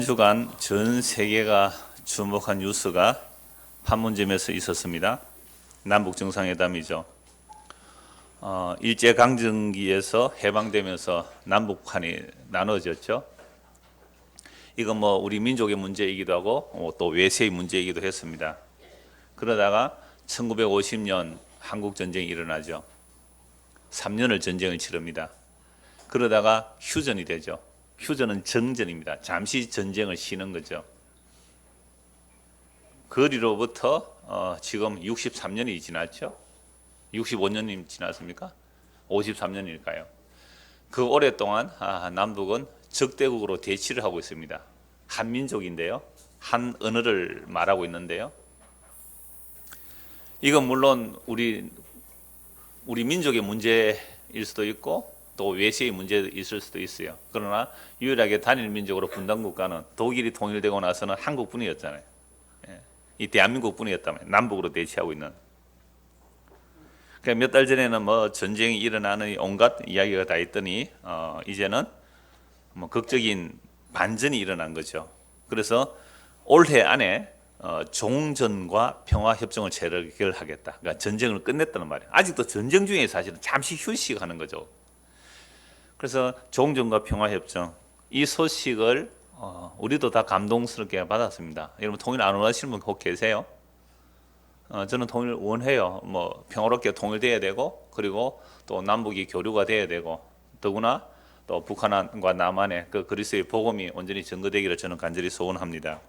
한 주간 전 세계가 주목한 뉴스가 판문점에서 있었습니다. 남북 정상회담이죠. 일제강점기에서 해방되면서 남북한이 나눠졌죠. 이건 우리 민족의 문제이기도 하고 또 외세의 문제이기도 했습니다. 그러다가 1950년 한국전쟁이 일어나죠. 3년을 전쟁을 치릅니다. 그러다가 휴전이 되죠. 휴전은 정전입니다. 잠시 전쟁을 쉬는 거죠. 그 뒤로부터 지금 63년이 지났죠. 65년이 지났습니까? 53년일까요? 그 오랫동안 남북은 적대국으로 대치를 하고 있습니다. 한민족인데요. 한 언어를 말하고 있는데요. 이건 물론 우리 민족의 문제일 수도 있고 또 외세의 문제도 있을 수도 있어요. 그러나 유일하게 단일 민족으로 분단 국가는 독일이 통일되고 나서는 한국뿐이었잖아요. 이 대한민국뿐이었다면 남북으로 대치하고 있는. 몇 달 전에는 전쟁이 일어나는 온갖 이야기가 다 있더니 이제는 극적인 반전이 일어난 거죠. 그래서 올해 안에 종전과 평화협정을 체결하겠다. 그러니까 전쟁을 끝냈다는 말이에요. 아직도 전쟁 중에 사실은 잠시 휴식하는 거죠. 그래서 종전과 평화협정 이 소식을 우리도 다 감동스럽게 받았습니다. 여러분 통일 안 원하시는 분 혹 계세요? 저는 통일 원해요. 평화롭게 통일돼야 되고 그리고 또 남북이 교류가 돼야 되고 더구나 또 북한과 남한의 그 그리스도의 복음이 온전히 전거되기를 저는 간절히 소원합니다.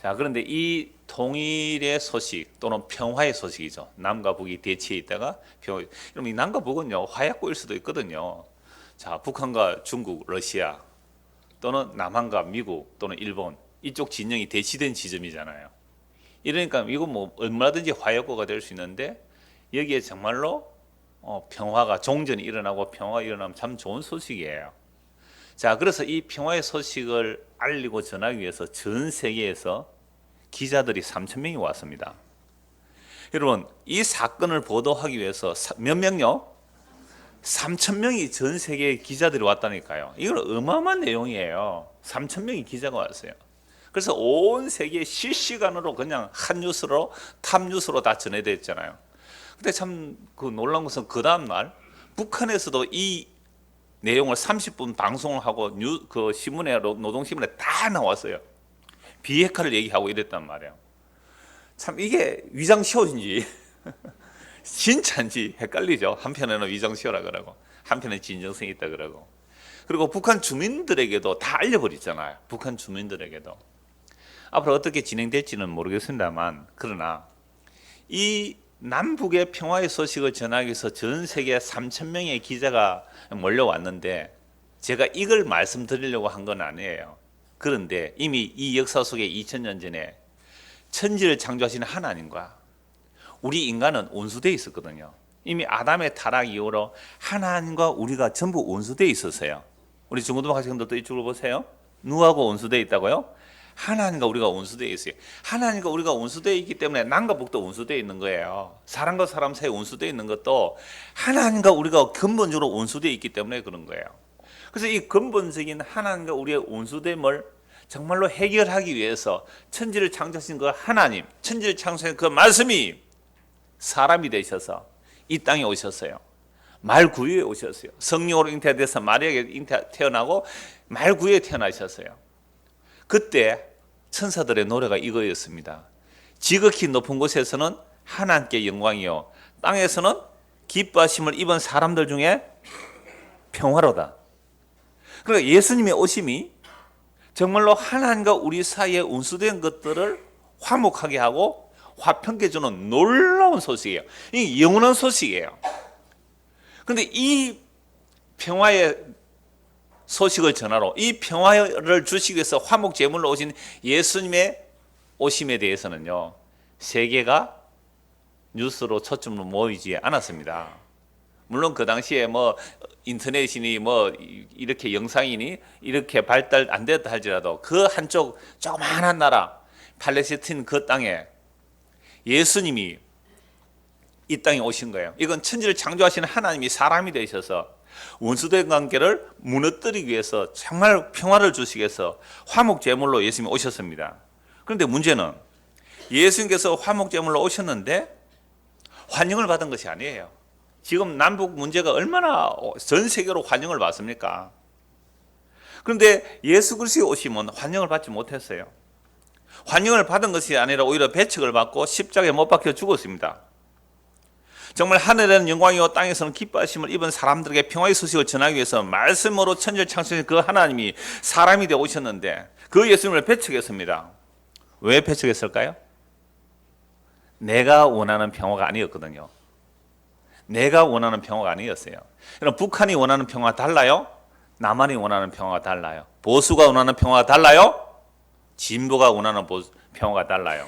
자, 그런데 이 통일의 소식 또는 평화의 소식이죠. 남과 북이 대치해 있다가 여러분 이 남과 북은요 화약고일 수도 있거든요. 자, 북한과 중국, 러시아 또는 남한과 미국 또는 일본 이쪽 진영이 대치된 지점이잖아요. 이러니까 이거 얼마든지 화약고가 될 수 있는데 여기에 정말로 평화가 종전이 일어나고 평화가 일어나면 참 좋은 소식이에요. 자, 그래서 이 평화의 소식을 알리고 전하기 위해서 전 세계에서 기자들이 3,000명이 왔습니다. 여러분 이 사건을 보도하기 위해서 몇 명요? 3,000명이 전 세계 기자들이 왔다니까요. 이건 어마어마한 내용이에요. 3,000명이 기자가 왔어요. 그래서 온 세계 실시간으로 그냥 한 뉴스로 탑 뉴스로 다 전해졌잖아요. 근데 참 그 놀라운 것은 그 다음 날 북한에서도 이 내용을 30분 방송을 하고 그 신문에 노동신문에 다 나왔어요. 비핵화를 얘기하고 이랬단 말이에요. 참 이게 위장시효인지 진짜인지 헷갈리죠. 한편에는 위장시효라 그러고 한편에는 진정성이 있다 그러고. 그리고 북한 주민들에게도 다 알려버리잖아요. 북한 주민들에게도. 앞으로 어떻게 진행될지는 모르겠습니다만 그러나 이 남북의 평화의 소식을 전하기 위해서 전 세계 3,000명의 기자가 몰려왔는데 제가 이걸 말씀드리려고 한 건 아니에요. 그런데 이미 이 역사 속에 2000년 전에 천지를 창조하신 하나님과 우리 인간은 원수되어 있었거든요. 이미 아담의 타락 이후로 하나님과 우리가 전부 원수되어 있었어요. 우리 중고등부 학생들도 이쪽으로 보세요. 누구하고 원수되어 있다고요? 하나님과 우리가 원수되어 있어요. 하나님과 우리가 원수되어 있기 때문에 남과 북도 원수되어 있는 거예요. 사람과 사람 사이에 원수되어 있는 것도 하나님과 우리가 근본적으로 원수되어 있기 때문에 그런 거예요. 그래서 이 근본적인 하나님과 우리의 원수됨을 정말로 해결하기 위해서 천지를 창조하신 그 하나님, 천지를 창조하신 그 말씀이 사람이 되셔서 이 땅에 오셨어요. 말 구유에 오셨어요. 성령으로 잉태돼서 마리아에게 태어나고 말 구유에 태어나셨어요. 그때 천사들의 노래가 이거였습니다. 지극히 높은 곳에서는 하나님께 영광이요 땅에서는 기뻐하심을 입은 사람들 중에 평화로다. 그러니까 예수님의 오심이 정말로 하나님과 우리 사이에 운수된 것들을 화목하게 하고 화평케 주는 놀라운 소식이에요. 이 영원한 소식이에요. 그런데 이 평화의 소식을 전하러 이 평화를 주시기 위해서 화목 제물로 오신 예수님의 오심에 대해서는요 세계가 뉴스로 초점으로 모이지 않았습니다. 물론 그 당시에 인터넷이니 이렇게 영상이니 이렇게 발달 안 됐다 할지라도 그 한쪽 조그마한 나라 팔레스틴 그 땅에 예수님이 이 땅에 오신 거예요. 이건 천지를 창조하시는 하나님이 사람이 되셔서 원수된 관계를 무너뜨리기 위해서 정말 평화를 주시기 위해서 화목제물로 예수님이 오셨습니다. 그런데 문제는 예수님께서 화목제물로 오셨는데 환영을 받은 것이 아니에요. 지금 남북 문제가 얼마나 전 세계로 환영을 받습니까? 그런데 예수 그리스도에 오시면 환영을 받지 못했어요. 환영을 받은 것이 아니라 오히려 배척을 받고 십자가에 못 박혀 죽었습니다. 정말 하늘에는 영광이요 땅에서는 기뻐하심을 입은 사람들에게 평화의 소식을 전하기 위해서 말씀으로 천지를 창조하신 그 하나님이 사람이 되어 오셨는데 그 예수님을 배척했습니다. 왜 배척했을까요? 내가 원하는 평화가 아니었거든요. 내가 원하는 평화가 아니었어요. 그럼 북한이 원하는 평화가 달라요? 남한이 원하는 평화가 달라요. 보수가 원하는 평화가 달라요? 진보가 원하는 평화가 달라요.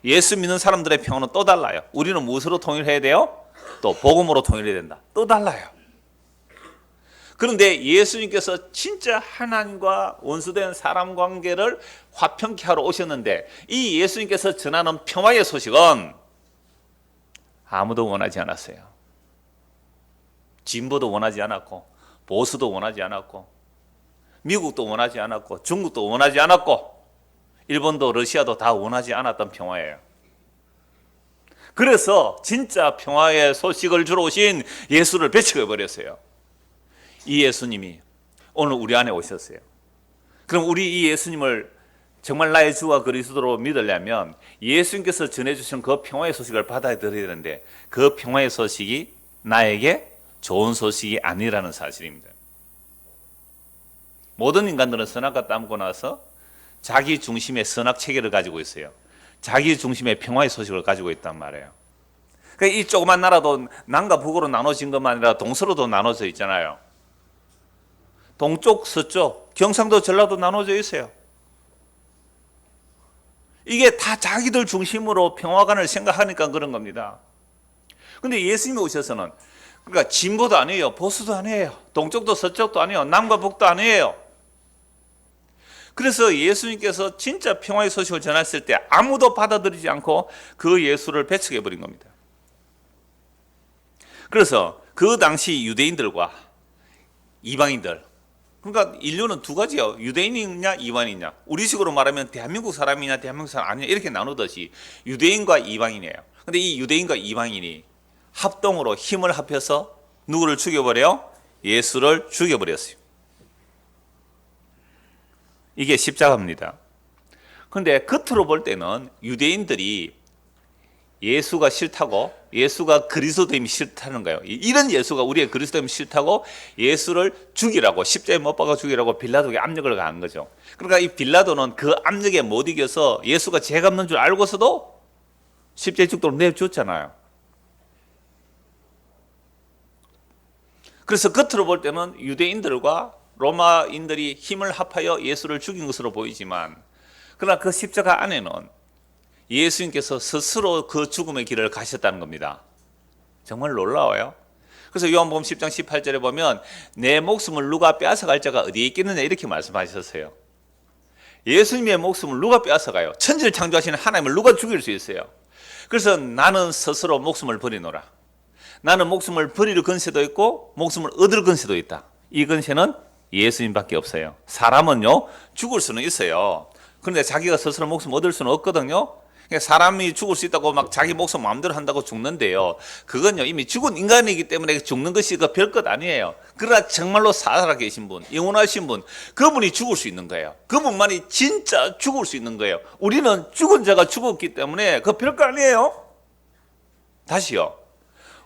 예수 믿는 사람들의 평화는 또 달라요. 우리는 무엇으로 통일해야 돼요? 또 복음으로 통일해야 된다. 또 달라요. 그런데 예수님께서 진짜 하나님과 원수된 사람 관계를 화평케 하러 오셨는데 이 예수님께서 전하는 평화의 소식은 아무도 원하지 않았어요. 진보도 원하지 않았고 보수도 원하지 않았고 미국도 원하지 않았고 중국도 원하지 않았고 일본도 러시아도 다 원하지 않았던 평화예요. 그래서 진짜 평화의 소식을 주러 오신 예수를 배척해버렸어요. 이 예수님이 오늘 우리 안에 오셨어요. 그럼 우리 이 예수님을 정말 나의 주와 그리스도로 믿으려면 예수님께서 전해주신 그 평화의 소식을 받아들여야 되는데 그 평화의 소식이 나에게 좋은 소식이 아니라는 사실입니다. 모든 인간들은 선악과 따먹고 나서 자기 중심의 선악 체계를 가지고 있어요. 자기 중심의 평화의 소식을 가지고 있단 말이에요. 그러니까 이 조그만 나라도 남과 북으로 나눠진 것만 아니라 동서로도 나눠져 있잖아요. 동쪽, 서쪽, 경상도, 전라도 나눠져 있어요. 이게 다 자기들 중심으로 평화관을 생각하니까 그런 겁니다. 그런데 예수님이 오셔서는 그러니까 진보도 아니에요. 보수도 아니에요. 동쪽도 서쪽도 아니에요. 남과 북도 아니에요. 그래서 예수님께서 진짜 평화의 소식을 전했을 때 아무도 받아들이지 않고 그 예수를 배척해버린 겁니다. 그래서 그 당시 유대인들과 이방인들, 그러니까 인류는 두 가지예요. 유대인이냐 이방인이냐. 우리식으로 말하면 대한민국 사람이냐 대한민국 사람 아니냐 이렇게 나누듯이 유대인과 이방인이에요. 그런데 이 유대인과 이방인이 합동으로 힘을 합해서 누구를 죽여버려요? 예수를 죽여버렸어요. 이게 십자가입니다. 그런데 겉으로 볼 때는 유대인들이 예수가 싫다고, 예수가 그리스도됨이 싫다는 거예요. 이런 예수가 우리의 그리스도됨이 싫다고 예수를 죽이라고, 십자가에 못 박아 죽이라고 빌라도에게 압력을 가한 거죠. 그러니까 이 빌라도는 그 압력에 못 이겨서 예수가 죄가 없는 줄 알고서도 십자가에 죽도록 내줬잖아요. 그래서 겉으로 볼 때는 유대인들과 로마인들이 힘을 합하여 예수를 죽인 것으로 보이지만, 그러나 그 십자가 안에는 예수님께서 스스로 그 죽음의 길을 가셨다는 겁니다. 정말 놀라워요. 그래서 요한복음 10장 18절에 보면 내 목숨을 누가 빼앗아갈 자가 어디에 있겠느냐 이렇게 말씀하셨어요. 예수님의 목숨을 누가 빼앗아가요? 천지를 창조하시는 하나님을 누가 죽일 수 있어요? 그래서 나는 스스로 목숨을 버리노라. 나는 목숨을 버릴 근세도 있고 목숨을 얻을 근세도 있다. 이 근세는 예수님밖에 없어요. 사람은요 죽을 수는 있어요. 그런데 자기가 스스로 목숨 얻을 수는 없거든요. 그러니까 사람이 죽을 수 있다고 막 자기 목숨 마음대로 한다고 죽는데요, 그건요 이미 죽은 인간이기 때문에 죽는 것이 그 별것 아니에요. 그러나 정말로 살아계신 분, 영원하신 분, 그분이 죽을 수 있는 거예요. 그분만이 진짜 죽을 수 있는 거예요. 우리는 죽은 자가 죽었기 때문에 그 별거 아니에요. 다시요,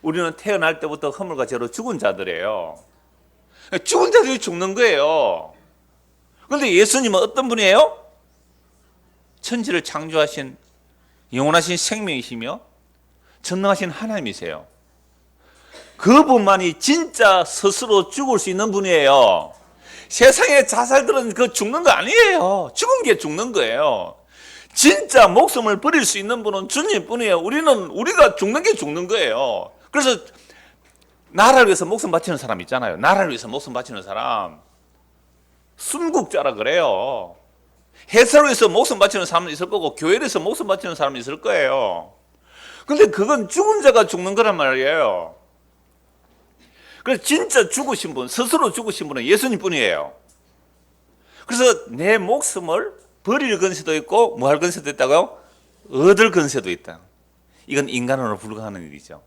우리는 태어날 때부터 허물과 죄로 죽은 자들이에요. 죽은 자들이 죽는 거예요. 그런데 예수님은 어떤 분이에요? 천지를 창조하신 영원하신 생명이시며 전능하신 하나님이세요. 그분만이 진짜 스스로 죽을 수 있는 분이에요. 세상의 자살들은 그 죽는 거 아니에요. 죽은 게 죽는 거예요. 진짜 목숨을 버릴 수 있는 분은 주님뿐이에요. 우리가 죽는 게 죽는 거예요. 그래서 나라를 위해서 목숨 바치는 사람 있잖아요. 나라를 위해서 목숨 바치는 사람, 순국자라 그래요. 회사를 위해서 목숨 바치는 사람은 있을 거고 교회를 위해서 목숨 바치는 사람은 있을 거예요. 근데 그건 죽은 자가 죽는 거란 말이에요. 그래서 진짜 죽으신 분, 스스로 죽으신 분은 예수님 뿐이에요. 그래서 내 목숨을 버릴 근세도 있고 뭐 할 근세도 있다고요? 얻을 근세도 있다. 이건 인간으로 불가하는 일이죠.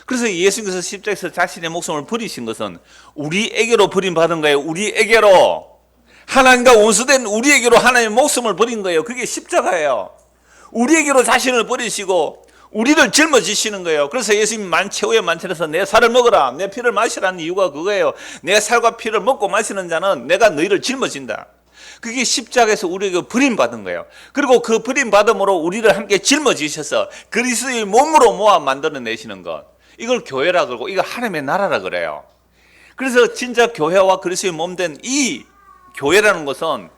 그래서 예수님께서 십자가에서 자신의 목숨을 버리신 것은 우리에게로 버림받은 거예요. 우리에게로. 하나님과 원수된 우리에게로 하나님의 목숨을 버린 거예요. 그게 십자가예요. 우리에게로 자신을 버리시고 우리를 짊어지시는 거예요. 그래서 예수님 최후의 만찬에서 내 살을 먹어라, 내 피를 마시라는 이유가 그거예요. 내 살과 피를 먹고 마시는 자는 내가 너희를 짊어진다. 그게 십자가에서 우리에게 버림받은 거예요. 그리고 그 버림받음으로 우리를 함께 짊어지셔서 그리스도의 몸으로 모아 만들어내시는 것, 이걸 교회라 그러고 이거 하나님의 나라라 그래요. 그래서 진짜 교회와 그리스도의 몸된 이 교회라는 것은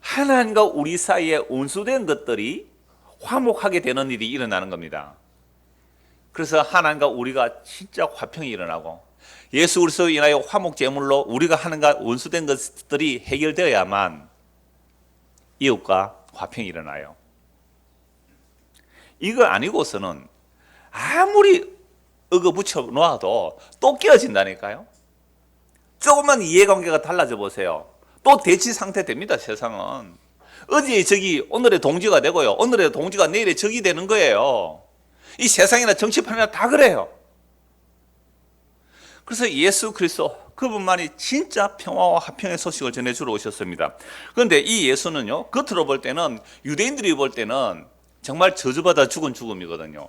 하나님과 우리 사이에 온수된 것들이 화목하게 되는 일이 일어나는 겁니다. 그래서 하나님과 우리가 진짜 화평이 일어나고 예수 그리스도로 인하여 화목 제물로 우리가 하나님과 원수된 것들이 해결되어야만 이웃과 화평이 일어나요. 이거 아니고서는 아무리 붙여 놓아도 또 깨어진다니까요. 조금만 이해관계가 달라져 보세요. 또 대치 상태 됩니다. 세상은 어제 적이 오늘의 동지가 되고요, 오늘의 동지가 내일의 적이 되는 거예요. 이 세상이나 정치판이나 다 그래요. 그래서 예수 그리스도 그분만이 진짜 평화와 화평의 소식을 전해주러 오셨습니다. 그런데 이 예수는요, 겉으로 볼 때는, 유대인들이 볼 때는 정말 저주받아 죽은 죽음이거든요.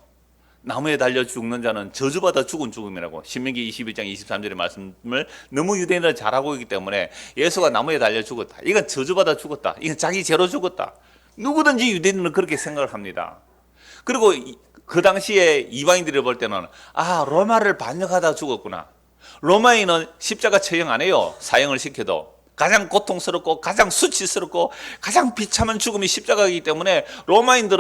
나무에 달려 죽는 자는 저주받아 죽은 죽음이라고 신명기 21장 23절의 말씀을 너무 유대인들 잘 알고 있기 때문에 예수가 나무에 달려 죽었다, 이건 저주받아 죽었다, 이건 자기 죄로 죽었다, 누구든지 유대인들은 그렇게 생각을 합니다. 그리고 그 당시에 이방인들이 볼 때는 로마를 반역하다 죽었구나. 로마인은 십자가 처형 안 해요. 사형을 시켜도 가장 고통스럽고 가장 수치스럽고 가장 비참한 죽음이 십자가이기 때문에 로마인들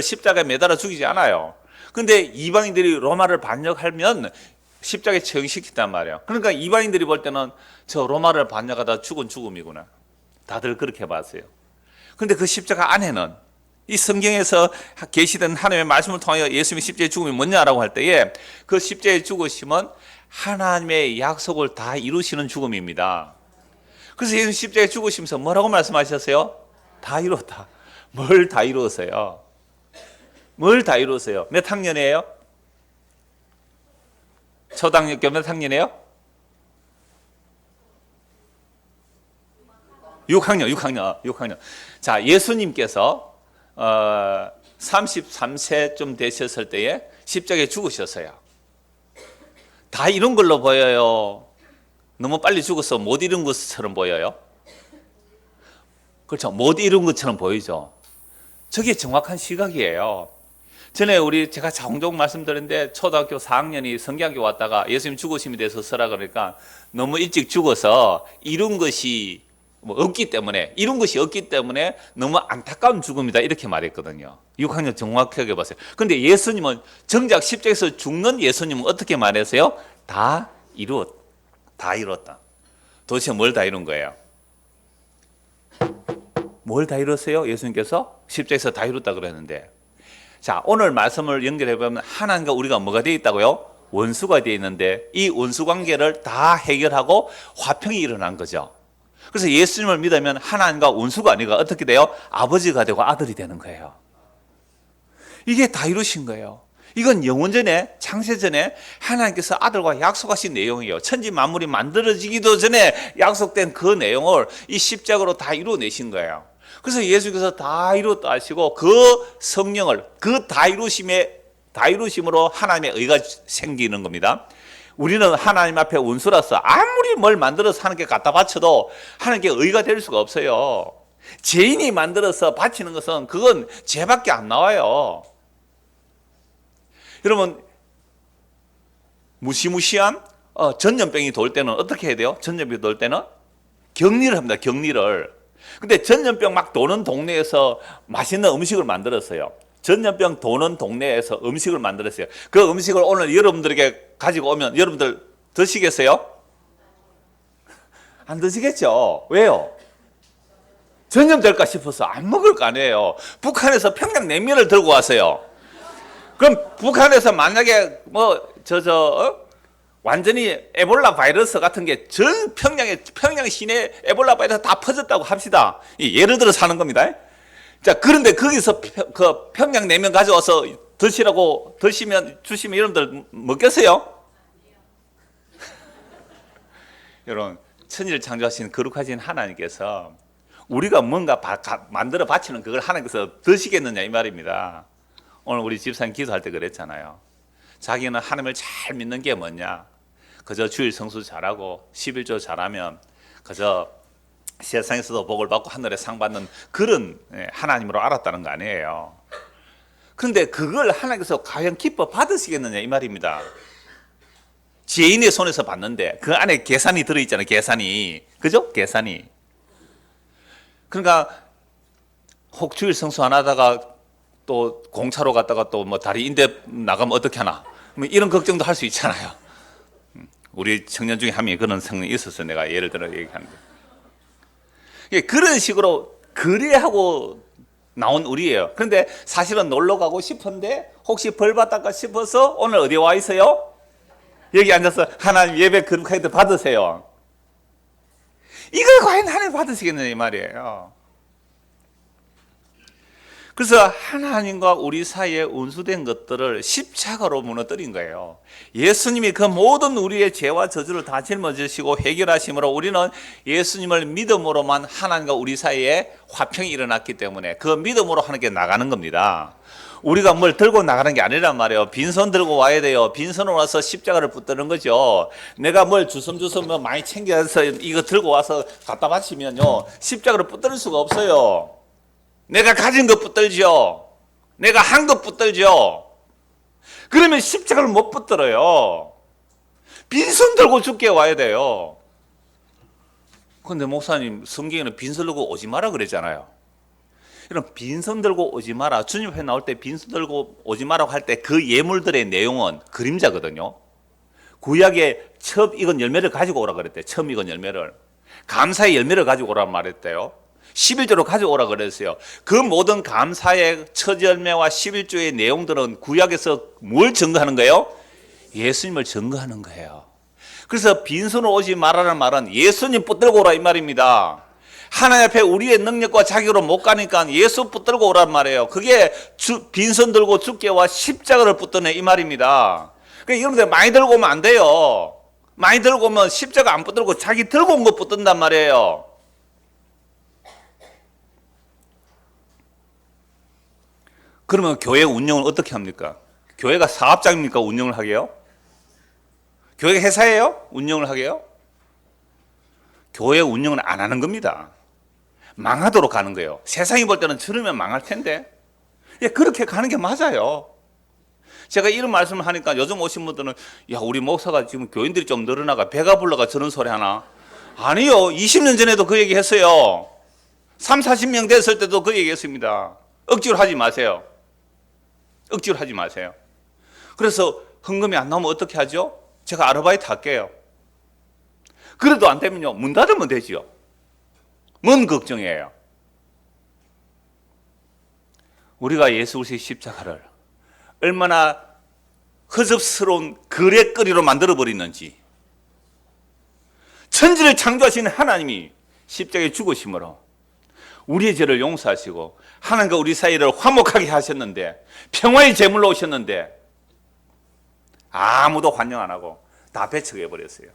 십자가에 매달아 죽이지 않아요. 근데 이방인들이 로마를 반역하면 십자가에 처형시킨단 말이에요. 그러니까 이방인들이 볼 때는 저 로마를 반역하다 죽은 죽음이구나, 다들 그렇게 봤어요. 근데 그 십자가 안에는 이 성경에서 계시된 하나님의 말씀을 통하여 예수님의 십자가의 죽음이 뭐냐라고 할 때에 그 십자가의 죽으심은 하나님의 약속을 다 이루시는 죽음입니다. 그래서 예수님 십자가에 죽으시면서 뭐라고 말씀하셨어요? 다 이뤘다. 뭘 다 이루었어요? 뭘 다 이루었어요? 몇 학년이에요? 초등학교 몇 학년이에요? 6학년. 자, 예수님께서 33세쯤 되셨을 때에 십자가에 죽으셨어요. 다 이룬 걸로 보여요? 너무 빨리 죽어서 못 이룬 것처럼 보여요? 그렇죠. 못 이룬 것처럼 보이죠. 저게 정확한 시각이에요. 전에 제가 종종 말씀드렸는데 초등학교 4학년이 성경학교 왔다가 예수님 죽으심에 대해서 쓰라 그러니까 너무 일찍 죽어서 이룬 것이 이룬 것이 없기 때문에 너무 안타까운 죽음이다, 이렇게 말했거든요. 6학년 정확하게 봤어요. 그런데 예수님은 정작 십자가에서 죽는 예수님은 어떻게 말했어요? 다 이루었다. 도대체 뭘 다 이룬 거예요? 뭘 다 이뤘어요? 예수님께서 십자가에서 다 이뤘다 그랬는데, 자, 오늘 말씀을 연결해 보면 하나님과 우리가 뭐가 되어 있다고요? 원수가 되어 있는데 이 원수 관계를 다 해결하고 화평이 일어난 거죠. 그래서 예수님을 믿으면 하나님과 원수가 아니고 어떻게 돼요? 아버지가 되고 아들이 되는 거예요. 이게 다 이루신 거예요. 이건 영원전에, 창세전에 하나님께서 아들과 약속하신 내용이에요. 천지 만물이 만들어지기도 전에 약속된 그 내용을 이 십자가로 다 이루어내신 거예요. 그래서 예수께서 다 이루었다 하시고 그 성령을 그 다 이루심으로 하나님의 의가 생기는 겁니다. 우리는 하나님 앞에 원수라서 아무리 뭘 만들어서 하나님께 갖다 바쳐도 하나님께 의가 될 수가 없어요. 죄인이 만들어서 바치는 것은 그건 죄밖에 안 나와요. 여러분, 무시무시한 전염병이 돌 때는 어떻게 해야 돼요? 전염병이 돌 때는 격리를 합니다. 격리를. 근데 전염병 막 도는 동네에서 맛있는 음식을 만들었어요. 전염병 도는 동네에서 음식을 만들었어요. 그 음식을 오늘 여러분들에게 가지고 오면 여러분들 드시겠어요? 안 드시겠죠? 왜요? 전염될까 싶어서 안 먹을 거 아니에요. 북한에서 평양냉면을 들고 왔어요. 그럼 북한에서 만약에 완전히 에볼라 바이러스 같은 게 전 평양 시내 에볼라 바이러스 다 퍼졌다고 합시다. 예를 들어서 하는 겁니다. 자, 그런데 거기서 그 평양 냉면 가져와서 드시라고 주시면 여러분들 먹겠어요? 여러분, 천지를 창조하신 거룩하신 하나님께서 우리가 뭔가 만들어 바치는 그걸 하나님께서 드시겠느냐 이 말입니다. 오늘 우리 집사님 기도할 때 그랬잖아요. 자기는 하나님을 잘 믿는 게 뭐냐? 그저 주일 성수 잘하고 11조 잘하면 그저 세상에서도 복을 받고 하늘에 상 받는 그런 하나님으로 알았다는 거 아니에요. 그런데 그걸 하나님께서 과연 기뻐 받으시겠느냐 이 말입니다. 죄인의 손에서 받는데 그 안에 계산이 들어있잖아요. 계산이. 그죠? 계산이. 그러니까 혹 주일 성수 안 하다가 또 공차로 갔다가 또 뭐 다리 인대 나가면 어떻게 하나? 뭐 이런 걱정도 할 수 있잖아요. 우리 청년 중에 한 명이 그런 성능이 있었어요. 내가 예를 들어 얘기하는데. 그런 식으로 그래하고 나온 우리예요. 그런데 사실은 놀러 가고 싶은데 혹시 벌 받을까 싶어서 오늘 어디 와 있어요? 여기 앉아서 하나님 예배 거룩하게 받으세요. 이걸 과연 하나님 받으시겠느냐 이 말이에요. 그래서 하나님과 우리 사이에 운수된 것들을 십자가로 무너뜨린 거예요. 예수님이 그 모든 우리의 죄와 저주를 다 짊어지시고 해결하심으로 우리는 예수님을 믿음으로만 하나님과 우리 사이에 화평이 일어났기 때문에 그 믿음으로 하나님께 나가는 겁니다. 우리가 뭘 들고 나가는 게 아니란 말이에요. 빈손 들고 와야 돼요. 빈손으로 와서 십자가를 붙드는 거죠. 내가 뭘 주섬주섬 많이 챙겨서 이거 들고 와서 갖다 바치면요, 십자가를 붙들 수가 없어요. 내가 가진 것 붙들죠. 내가 한 것 붙들죠. 그러면 십자가를 못 붙들어요. 빈손 들고 죽게 와야 돼요. 그런데 목사님, 성경에는 빈손 들고 오지 마라 그랬잖아요. 이런 빈손 들고 오지 마라, 주님 앞에 나올 때 빈손 들고 오지 마라고 할 때 그 예물들의 내용은 그림자거든요. 구약의 첫 익은 열매를 가지고 오라 그랬대요. 처음 익은 열매를. 감사의 열매를 가지고 오라 말했대요. 11조로 가져오라 그랬어요. 그 모든 감사의 첫 열매와 11조의 내용들은 구약에서 뭘 증거하는 거예요? 예수님을 증거하는 거예요. 그래서 빈손으로 오지 말라는 말은 예수님 붙들고 오라 이 말입니다. 하나님 앞에 우리의 능력과 자격으로 못 가니까 예수 붙들고 오란 말이에요. 그게 빈손 들고 죽게와 십자가를 붙드네 이 말입니다. 그러니까 여러분들 많이 들고 오면 안 돼요. 많이 들고 오면 십자가 안 붙들고 자기 들고 온 거 붙든단 말이에요. 그러면 교회 운영을 어떻게 합니까? 교회가 사업장입니까? 운영을 하게요? 교회가 회사예요? 운영을 하게요? 교회 운영은 안 하는 겁니다. 망하도록 가는 거예요. 세상이 볼 때는 저러면 망할 텐데. 그렇게 가는 게 맞아요. 제가 이런 말씀을 하니까 요즘 오신 분들은 야, 우리 목사가 지금 교인들이 좀 늘어나가 배가 불러가 저런 소리 하나? 아니요. 20년 전에도 그 얘기 했어요. 3, 40명 됐을 때도 그 얘기 했습니다. 억지로 하지 마세요. 억지로 하지 마세요. 그래서 헌금이 안 나오면 어떻게 하죠? 제가 아르바이트 할게요. 그래도 안 되면요, 문 닫으면 되지요. 뭔 걱정이에요? 우리가 예수 그리스도의 십자가를 얼마나 허접스러운 거래거리로 만들어버리는지, 천지를 창조하신 하나님이 십자가에 죽으심으로 우리의 죄를 용서하시고 하나님과 우리 사이를 화목하게 하셨는데, 평화의 제물로 오셨는데 아무도 환영 안 하고 다 배척해 버렸어요.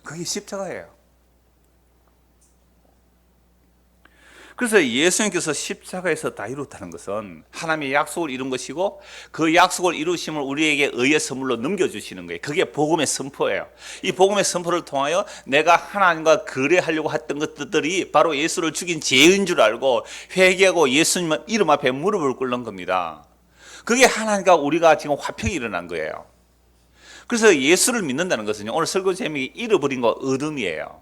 그게 십자가예요. 그래서 예수님께서 십자가에서 다 이뤘다는 것은 하나님의 약속을 이룬 것이고, 그 약속을 이루심을 우리에게 의의 선물로 넘겨주시는 거예요. 그게 복음의 선포예요. 이 복음의 선포를 통하여 내가 하나님과 거래하려고 했던 것들이 바로 예수를 죽인 죄인 줄 알고 회개하고 예수님 이름 앞에 무릎을 꿇는 겁니다. 그게 하나님과 우리가 지금 화평이 일어난 거예요. 그래서 예수를 믿는다는 것은요, 오늘 설교 제목이 잃어버린 거 어둠이에요.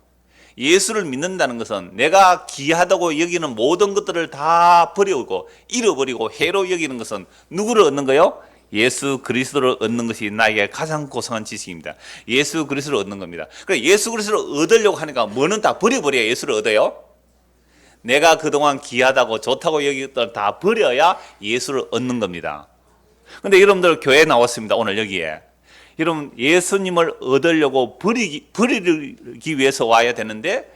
예수를 믿는다는 것은 내가 귀하다고 여기는 모든 것들을 다 버리고 잃어버리고 해로 여기는 것은 누구를 얻는 거요? 예수 그리스도를 얻는 것이 나에게 가장 고상한 지식입니다. 예수 그리스도를 얻는 겁니다. 그래서 예수 그리스도를 얻으려고 하니까 뭐는 다 버려버려야 예수를 얻어요? 내가 그동안 귀하다고 좋다고 여기던 다 버려야 예수를 얻는 겁니다. 근데 여러분들 교회에 나왔습니다. 오늘 여기에. 여러분 예수님을 얻으려고 버리기 위해서 와야 되는데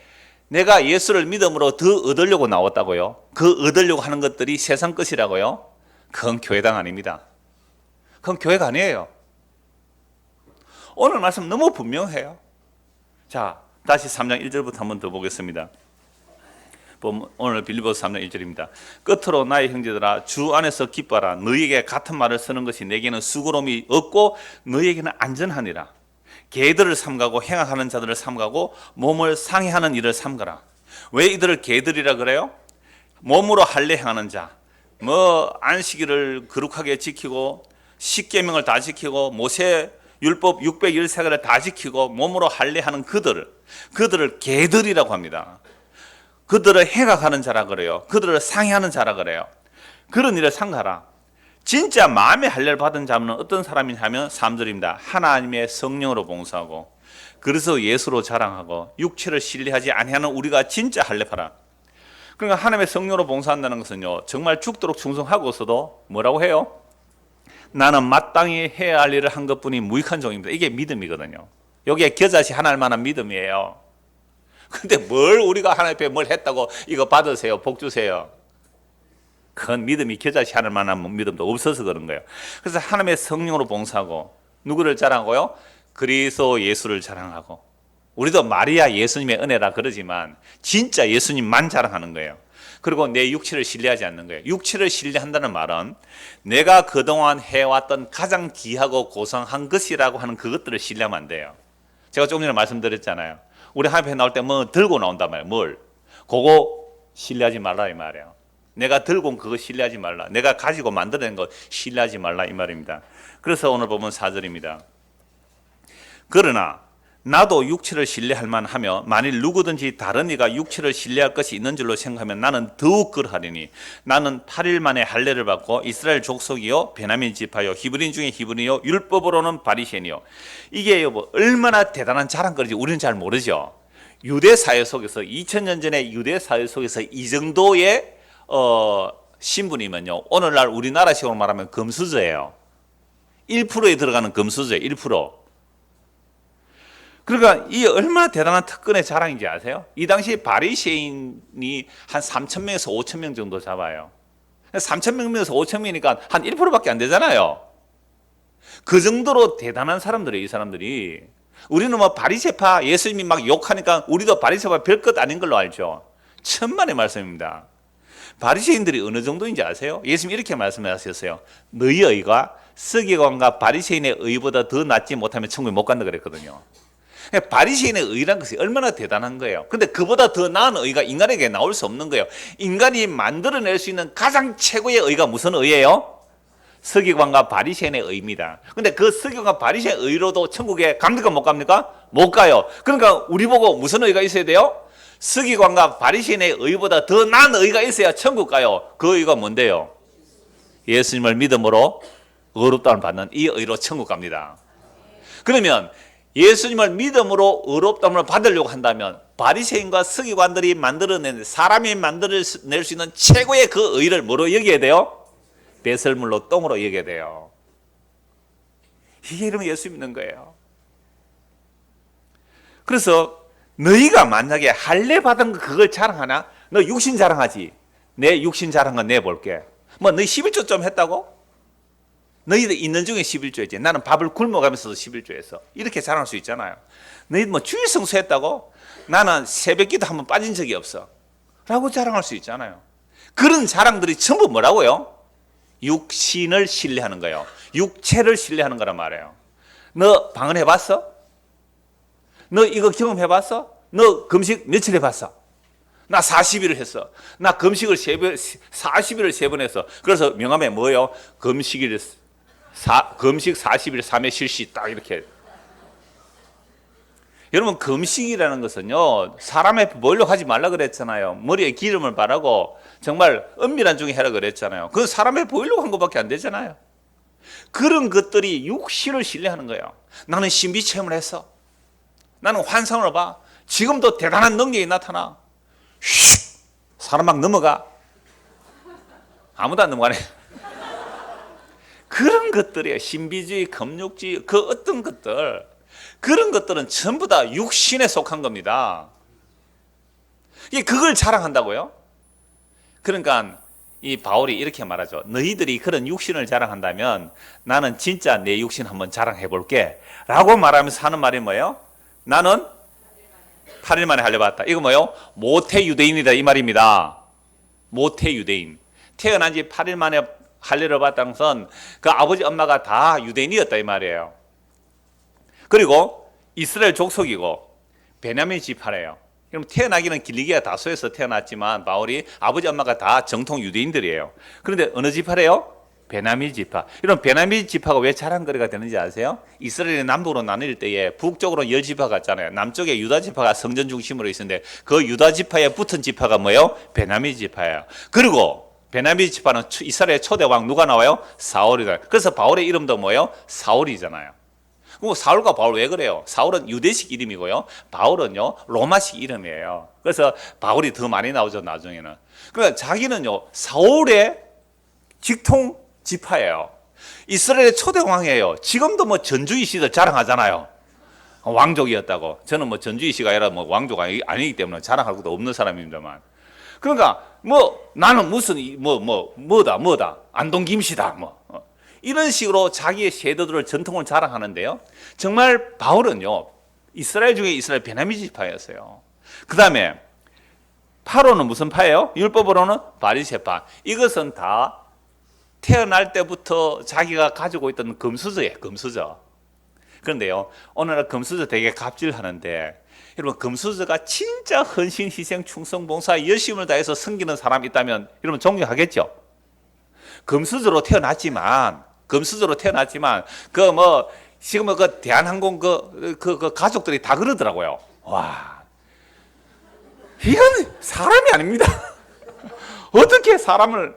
내가 예수를 믿음으로 더 얻으려고 나왔다고요? 그 얻으려고 하는 것들이 세상 것이라고요? 그건 교회당 아닙니다. 그건 교회가 아니에요. 오늘 말씀 너무 분명해요. 자, 다시 3장 1절부터 한번 더 보겠습니다. 오늘 빌립보서 3장 1절입니다. 끝으로 나의 형제들아 주 안에서 기뻐라. 너희에게 같은 말을 쓰는 것이 내게는 수고로움이 없고 너희에게는 안전하니라. 개들을 삼가고 행악하는 자들을 삼가고 몸을 상해하는 일을 삼가라. 왜 이들을 개들이라 그래요? 몸으로 할례 행하는 자, 안식일을 거룩하게 지키고 십계명을 다 지키고 모세 율법 613가지를 다 지키고 몸으로 할례하는 그들을 개들이라고 합니다. 그들을 행악하는 자라 그래요. 그들을 상해하는 자라 그래요. 그런 일을 삼가라. 진짜 마음의 할례를 받은 자는 어떤 사람이냐면 3절입니다. 하나님의 성령으로 봉사하고 그래서 예수로 자랑하고 육체를 신뢰하지 아니하는 우리가 진짜 할례파라. 그러니까 하나님의 성령으로 봉사한다는 것은요, 정말 죽도록 충성하고서도 뭐라고 해요? 나는 마땅히 해야 할 일을 한 것뿐이 무익한 종입니다. 이게 믿음이거든요. 여기에 겨자씨 하나 할 만한 믿음이에요. 근데 뭘 우리가 하나님 앞에 뭘 했다고 이거 받으세요, 복 주세요. 그건 믿음이 겨자씨 하나 할 만한 믿음도 없어서 그런 거예요. 그래서 하나님의 성령으로 봉사하고 누구를 자랑하고요? 그리스도 예수를 자랑하고. 우리도 마리아 예수님의 은혜라 그러지만 진짜 예수님만 자랑하는 거예요. 그리고 내 육체를 신뢰하지 않는 거예요. 육체를 신뢰한다는 말은 내가 그동안 해왔던 가장 귀하고 고상한 것이라고 하는 그것들을 신뢰하면 안 돼요. 제가 조금 전에 말씀드렸잖아요. 우리 하나님 앞에 나올 때 뭐 들고 나온단 말이에요. 뭘? 그거 신뢰하지 말라 이 말이에요. 내가 들고 온 그거 신뢰하지 말라. 내가 가지고 만들어낸 거 신뢰하지 말라 이 말입니다. 그래서 오늘 보면 4절입니다. 그러나 나도 육체를 신뢰할 만하며 만일 누구든지 다른 이가 육체를 신뢰할 것이 있는 줄로 생각하면 나는 더욱 그러하리니 나는 8일 만에 할례를 받고 이스라엘 족속이요 베냐민 지파요 히브리인 중에 히브리요 율법으로는 바리새인이요. 이게 여보 얼마나 대단한 자랑거리인지 우리는 잘 모르죠. 유대 사회 속에서 2000년 전에 유대 사회 속에서 이 정도의 신분이면요 오늘날 우리나라식으로 말하면 금수저예요. 1%에 들어가는 금수저예요. 1%. 그러니까 이 얼마나 대단한 특권의 자랑인지 아세요? 이 당시 바리새인이 한 3,000명에서 5,000명 정도 잡아요. 3,000명에서 5,000명이니까 한 1%밖에 안 되잖아요. 그 정도로 대단한 사람들이에요, 이 사람들이. 우리는 뭐 바리새파 예수님이 막 욕하니까 우리도 바리새파 별것 아닌 걸로 알죠. 천만의 말씀입니다. 바리새인들이 어느 정도인지 아세요? 예수님이 이렇게 말씀하셨어요. 너희 의가 서기관과 바리새인의 의보다 더 낫지 못하면 천국에 못 간다 그랬거든요. 바리새인의 의란 것이 얼마나 대단한 거예요. 근데 그보다 더 나은 의가 인간에게 나올 수 없는 거예요. 인간이 만들어낼 수 있는 가장 최고의 의가 무슨 의예요? 서기관과 바리새인의 의입니다. 근데 그 서기관과 바리새인의 의로도 천국에 갑니까 못 갑니까? 못 가요. 그러니까 우리 보고 무슨 의가 있어야 돼요? 서기관과 바리새인의 의보다 더 나은 의가 있어야 천국 가요. 그 의가 뭔데요? 예수님을 믿음으로 의롭다움을 받는 이 의로 천국 갑니다. 그러면 예수님을 믿음으로 의롭다움을 받으려고 한다면 바리새인과 서기관들이 만들어낸 사람이 만들어낼 수 있는 최고의 그 의를 뭐로 여겨야 돼요? 배설물로 똥으로 여겨야 돼요. 이게 이러면 예수 믿는 거예요. 그래서 너희가 만약에 할례 받은 거 그걸 자랑하나? 너 육신 자랑하지? 내 육신 자랑한 건 내볼게. 뭐 너희 11조 좀 했다고? 너희들 있는 중에 11조 했지. 나는 밥을 굶어가면서도 11조 했어. 이렇게 자랑할 수 있잖아요. 너희들 뭐 주일 성수 했다고? 나는 새벽기도 한번 빠진 적이 없어. 라고 자랑할 수 있잖아요. 그런 자랑들이 전부 뭐라고요? 육신을 신뢰하는 거예요. 육체를 신뢰하는 거란 말이에요. 너 방언 해봤어? 너 이거 경험해봤어? 너 금식 며칠 해봤어? 나 40일을 했어. 나 금식을 40일을 3번 했어. 그래서 명함에 뭐예요? 금식 40일 3회 실시 딱 이렇게. 여러분 금식이라는 것은요 사람의 보이려고 하지 말라 그랬잖아요. 머리에 기름을 바르고 정말 은밀한 중에 해라 그랬잖아요. 그건 사람의 보이려고 한 것밖에 안 되잖아요. 그런 것들이 육신을 신뢰하는 거예요. 나는 신비 체험을 했어. 나는 환상을 봐. 지금도 대단한 능력이 나타나. 슉! 사람 막 넘어가. 아무도 안 넘어가네. 그런 것들이에요. 신비주의, 금욕주의, 그 어떤 것들, 그런 것들은 전부 다 육신에 속한 겁니다. 그걸 자랑한다고요? 그러니까 이 바울이 이렇게 말하죠. 너희들이 그런 육신을 자랑한다면 나는 진짜 내 육신 한번 자랑해 볼게 라고 말하면서 하는 말이 뭐예요? 나는 8일 만에 할례받았다. 이거 뭐예요? 모태 유대인이다 이 말입니다. 모태 유대인. 태어난 지 8일 만에 할례를 받았다는 것은 그 아버지 엄마가 다 유대인이었다 이 말이에요. 그리고 이스라엘 족속이고 베냐민 지파래요. 그럼 태어나기는 길리기아 다소에서 태어났지만 바울이 아버지 엄마가 다 정통 유대인들이에요. 그런데 어느 지파래요? 베냐민 지파. 이런 베냐민 지파가 왜 자랑거리가 되는지 아세요? 이스라엘이 남북으로 나뉠 때에 북쪽으로 10지파가 있잖아요. 남쪽에 유다 지파가 성전 중심으로 있었는데 그 유다 지파에 붙은 지파가 뭐예요? 베냐민 지파예요. 그리고 베냐민 지파는 이스라엘 초대 왕 누가 나와요? 사울이다. 그래서 바울의 이름도 뭐예요? 사울이잖아요. 그럼 사울과 바울 왜 그래요? 사울은 유대식 이름이고요. 바울은요 로마식 이름이에요. 그래서 바울이 더 많이 나오죠 나중에는. 그러니까 자기는요 사울의 직통 지파예요. 이스라엘의 초대 왕이에요. 지금도 뭐 전주희 씨들 자랑하잖아요. 왕족이었다고. 저는 뭐 전주희 씨가 아니라 뭐 왕족 아니기 때문에 자랑할 것도 없는 사람입니다만. 그러니까 뭐 나는 무슨 뭐다 안동 김씨다 뭐 이런 식으로 자기의 세대들을 전통을 자랑하는데요. 정말 바울은요 이스라엘 중에 이스라엘 베냐민 지파였어요. 그 다음에 파로는 무슨 파예요? 율법으로는 바리새파. 이것은 다 태어날 때부터 자기가 가지고 있던 금수저예요. 금수저. 그런데요 오늘날 금수저 되게 갑질하는데 여러분 금수저가 진짜 헌신, 희생, 충성, 봉사, 열심을 다해서 섬기는 사람이 있다면 여러분 존경하겠죠? 금수저로 태어났지만 그 뭐 지금 그 대한항공 그 가족들이 다 그러더라고요. 와, 이건 사람이 아닙니다. 어떻게 사람을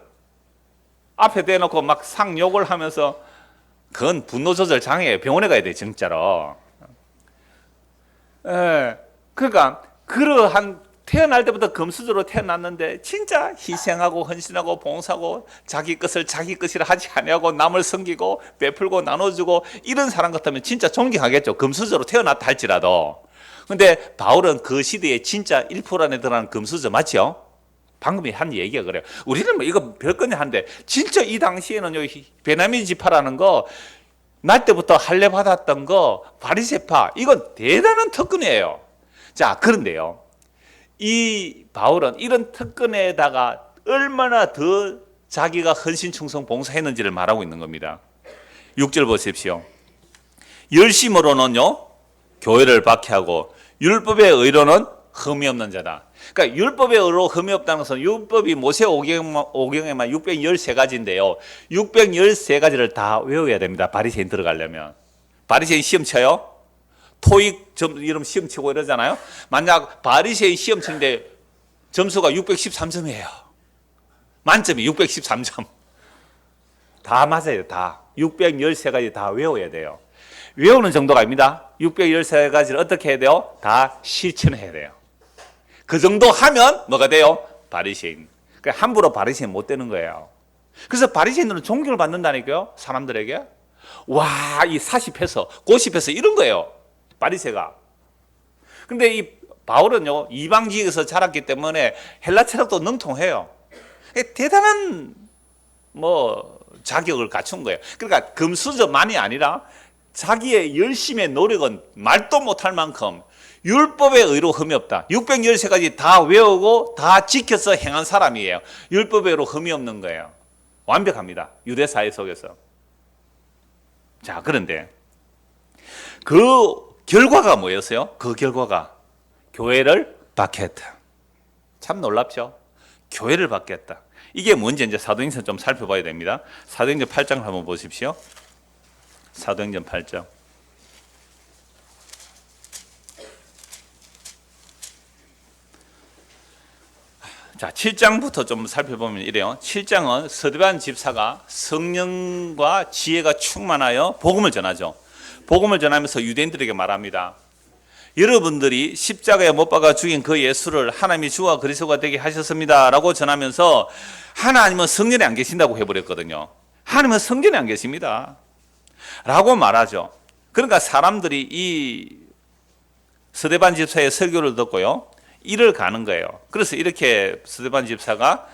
앞에 대놓고 막 상욕을 하면서 그건 분노 조절 장애예요. 병원에 가야 돼 진짜로. 그러니까 그러한 태어날 때부터 금수저로 태어났는데 진짜 희생하고 헌신하고 봉사하고 자기 것을 자기 것이라 하지 아니하고 남을 섬기고 베풀고 나눠주고 이런 사람 같으면 진짜 존경하겠죠. 금수저로 태어났다 할지라도. 근데 바울은 그 시대에 진짜 1% 안에 들어가는 금수저 맞죠? 방금 한 얘기가 그래요. 우리는 뭐 이거 별거냐 한데 진짜 이 당시에는요 베냐민 지파라는 거 날 때부터 할례 받았던 거 바리새파 이건 대단한 특권이에요. 자 그런데요 이 바울은 이런 특권에다가 얼마나 더 자기가 헌신 충성 봉사했는지를 말하고 있는 겁니다. 6절 보십시오. 열심으로는요 교회를 박해하고 율법의 의로는 흠이 없는 자다. 그러니까 율법의 의로 흠이 없다는 것은 율법이 모세 오경에만 613가지인데요 613가지를 다 외워야 됩니다. 바리새인 들어가려면. 바리새인 시험 쳐요? 토익 이름 시험 치고 이러잖아요. 만약 바리새인 시험 치는데 점수가 613점이에요. 만점이 613점. 다 맞아요. 다. 613가지 다 외워야 돼요. 외우는 정도가 아닙니다. 613가지를 어떻게 해야 돼요? 다 실천해야 돼요. 그 정도 하면 뭐가 돼요? 바리새인. 그러니까 함부로 바리새인 못 되는 거예요. 그래서 바리새인들은 존경을 받는다니까요. 사람들에게. 와, 이 사십해서 고십해서 이런 거예요. 바리새가. 근데 이 바울은요 이방 지역에서 자랐기 때문에 헬라 철학도 능통해요. 대단한 뭐 자격을 갖춘 거예요. 그러니까 금수저만이 아니라 자기의 열심의 노력은 말도 못할 만큼 율법의 의로 흠이 없다. 613가지 다 외우고 다 지켜서 행한 사람이에요. 율법의 의로 흠이 없는 거예요. 완벽합니다. 유대 사회 속에서. 자 그런데 그 결과가 뭐였어요? 그 결과가 교회를 박해했다. 참 놀랍죠? 교회를 박해했다. 이게 뭔지 이제 사도행전 좀 살펴봐야 됩니다. 사도행전 8장을 한번 보십시오. 사도행전 8장. 자, 7장부터 좀 살펴보면 이래요. 7장은 스데반 집사가 성령과 지혜가 충만하여 복음을 전하죠. 복음을 전하면서 유대인들에게 말합니다. 여러분들이 십자가에 못 박아 죽인 그 예수를 하나님이 주와 그리스도가 되게 하셨습니다 라고 전하면서 하나님은 성전에 안 계신다고 해버렸거든요. 하나님은 성전에 안 계십니다 라고 말하죠. 그러니까 사람들이 이 스데반 집사의 설교를 듣고요, 이를 가는 거예요. 그래서 이렇게 스데반 집사가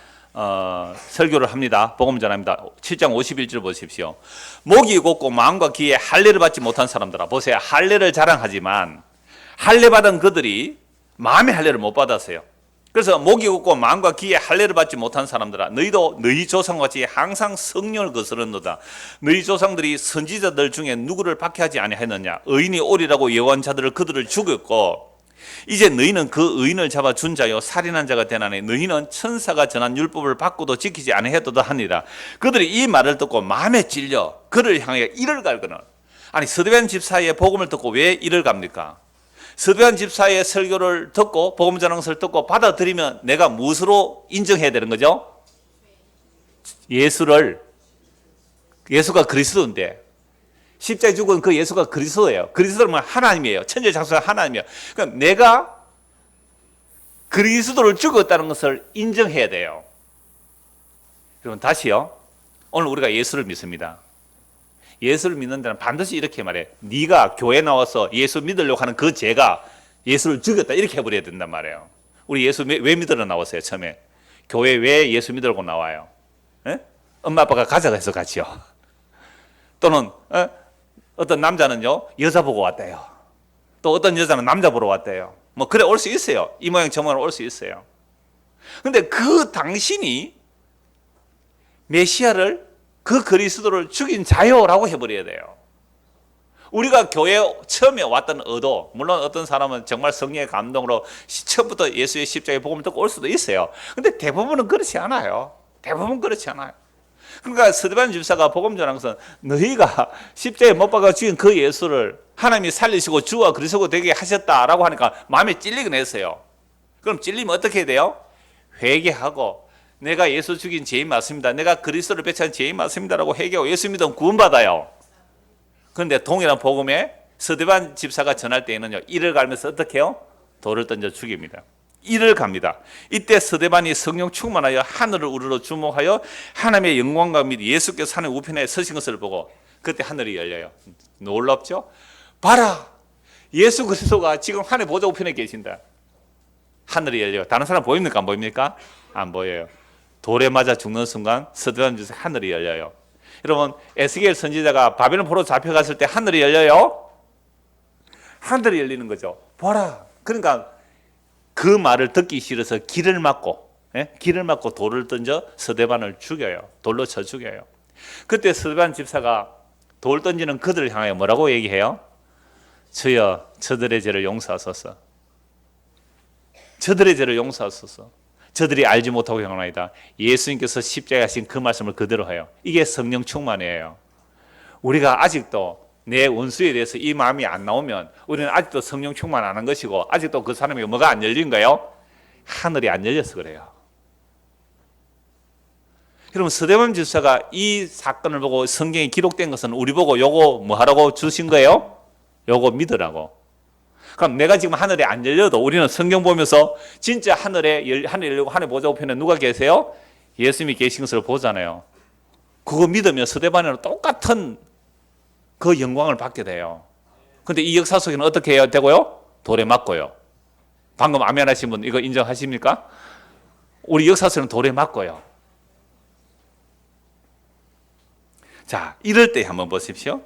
설교를 합니다. 복음 전합니다. 7장 51절 보십시오. 목이 곱고 마음과 귀에 할례를 받지 못한 사람들아, 보세요. 할례를 자랑하지만 할례 받은 그들이 마음의 할례를 못 받았어요. 그래서 목이 곱고 마음과 귀에 할례를 받지 못한 사람들아, 너희도 너희 조상과 같이 항상 성령을 거스르는도다. 너희 조상들이 선지자들 중에 누구를 박해하지 아니하였느냐? 의인이 오리라고 예언한 자들을 그들을 죽였고, 이제 너희는 그 의인을 잡아 준 자요 살인한 자가 되나니 너희는 천사가 전한 율법을 받고도 지키지 아니하였도다 하니라. 그들이 이 말을 듣고 마음에 찔려 그를 향해 이를 갈거늘. 아니, 스데반 집사의 복음을 듣고 왜 이를 갑니까? 스데반 집사의 설교를 듣고 복음 전하는 듣고 받아들이면 내가 무엇으로 인정해야 되는 거죠? 예수가 그리스도인데, 십자가에 죽은 그 예수가 그리스도예요. 그리스도는 하나님이에요. 천재 장수가 하나님이에요. 그러니까 내가 그리스도를 죽였다는 것을 인정해야 돼요. 여러분, 다시요. 오늘 우리가 예수를 믿습니다. 예수를 믿는 데는 반드시 이렇게 말해. 네가 교회 나와서 예수 믿으려고 하는 그 죄가 예수를 죽였다, 이렇게 해버려야 된단 말이에요. 우리 예수 왜 믿으러 나왔어요? 처음에 교회 왜 예수 믿으려고 나와요? 에? 엄마 아빠가 가자고 해서 같이요. 또는 어떤 남자는요 여자 보고 왔대요. 또 어떤 여자는 남자 보러 왔대요. 뭐 그래 올 수 있어요. 이 모양 저 모양 올 수 있어요. 근데 그 당신이 메시아를, 그 그리스도를 죽인 자요라고 해버려야 돼요. 우리가 교회에 처음에 왔던 의도, 물론 어떤 사람은 정말 성령의 감동으로 처음부터 예수의 십자가의 복음을 듣고 올 수도 있어요. 근데 대부분은 그렇지 않아요. 대부분 그렇지 않아요. 그러니까 스데반 집사가 복음 전한 것은 너희가 십자가에 못 박아 죽인 그 예수를 하나님이 살리시고 주와 그리스도 되게 하셨다라고 하니까 마음에 찔리긴 했어요. 그럼 찔리면 어떻게 해야 돼요? 회개하고 내가 예수 죽인 죄인 맞습니다, 내가 그리스도를 배척한 죄인 맞습니다라고 회개하고 예수 믿으면 구원받아요. 그런데 동일한 복음에 스데반 집사가 전할 때에는요, 이를 갈면서 어떻게 해요? 돌을 던져 죽입니다. 이를 갑니다. 이때 스데반이 성령 충만하여 하늘을 우러러 주목하여 하나님의 영광과 및 예수께서 하늘 우편에 서신 것을 보고 그때 하늘이 열려요. 놀랍죠? 봐라, 예수 그리스도가 지금 하늘 보좌 우편에 계신다. 하늘이 열려요. 다른 사람 보입니까? 안 보입니까? 안 보여요. 돌에 맞아 죽는 순간 스데반 집사 하늘이 열려요. 여러분, 에스겔 선지자가 바벨론 포로 잡혀갔을 때 하늘이 열려요. 하늘이 열리는 거죠. 보라. 그러니까 그 말을 듣기 싫어서 길을 막고 돌을 던져 스데반을 죽여요. 돌로 쳐 죽여요. 그때 스데반 집사가 돌 던지는 그들을 향해 뭐라고 얘기해요? 주여, 저들의 죄를 용서하소서. 저들의 죄를 용서하소서. 저들이 알지 못하고 행하나이다. 예수님께서 십자가에 하신 그 말씀을 그대로 해요. 이게 성령 충만이에요. 우리가 아직도 내 원수에 대해서 이 마음이 안 나오면 우리는 아직도 성령 충만 안 한 것이고, 아직도 그 사람에게 뭐가 안 열린 거예요? 하늘이 안 열려서 그래요. 여러분, 스데반 집사가 이 사건을 보고 성경에 기록된 것은 우리 보고 요거 뭐 하라고 주신 거예요? 요거 믿으라고. 그럼 내가 지금 하늘이 안 열려도 우리는 성경 보면서 진짜 하늘이 열리고 하늘 보좌 우편에 누가 계세요? 예수님이 계신 것을 보잖아요. 그거 믿으면 스데반이랑 똑같은 그 영광을 받게 돼요. 근데 이 역사 속에는 어떻게 해야 되고요? 돌에 맞고요. 방금 아멘 하신 분 이거 인정하십니까? 우리 역사 속에는 돌에 맞고요. 자, 이럴 때 한번 보십시오.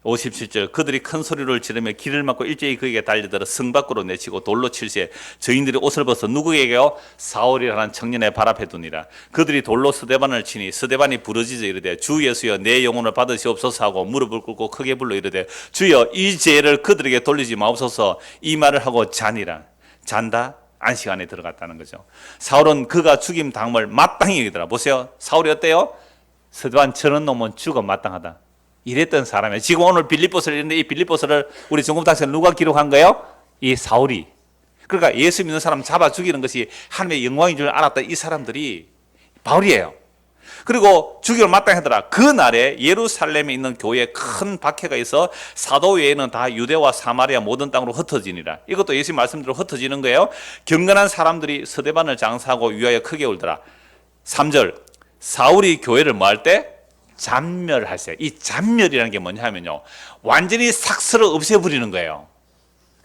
57절, 그들이 큰 소리를 지르며 길을 막고 일제히 그에게 달려들어 성 밖으로 내치고 돌로 칠시에 저인들이 옷을 벗어 누구에게요? 사울이라는 청년의 발 앞에 두니라. 그들이 돌로 스데반을 치니 스데반이 부르짖어 이르되 주 예수여 내 영혼을 받으시옵소서 하고 무릎을 꿇고 크게 불러 이르되 주여 이 죄를 그들에게 돌리지 마옵소서. 이 말을 하고 자니라. 잔다? 안식 안에 들어갔다는 거죠. 사울은 그가 죽임 당함을 마땅히 여기더라. 보세요, 사울이 어때요? 스데반 저런 놈은 죽어 마땅하다, 이랬던 사람이에요. 지금 오늘 빌립보서를 읽는데 이 빌립보서를 우리 중국학생 누가 기록한 거예요? 이 사울이. 그러니까 예수 믿는 사람 잡아 죽이는 것이 하나님의 영광인 줄 알았던 이 사람들이 바울이에요. 그리고 죽이를 마땅하더라. 그 날에 예루살렘에 있는 교회에 큰 박해가 있어 사도 외에는 다 유대와 사마리아 모든 땅으로 흩어지니라. 이것도 예수님 말씀대로 흩어지는 거예요. 경건한 사람들이 스데반을 장사하고 위하여 크게 울더라. 3절, 사울이 교회를 뭐 할 때? 잔멸할세. 이 잔멸이라는 게 뭐냐 하면요, 완전히 삭스러 없애버리는 거예요.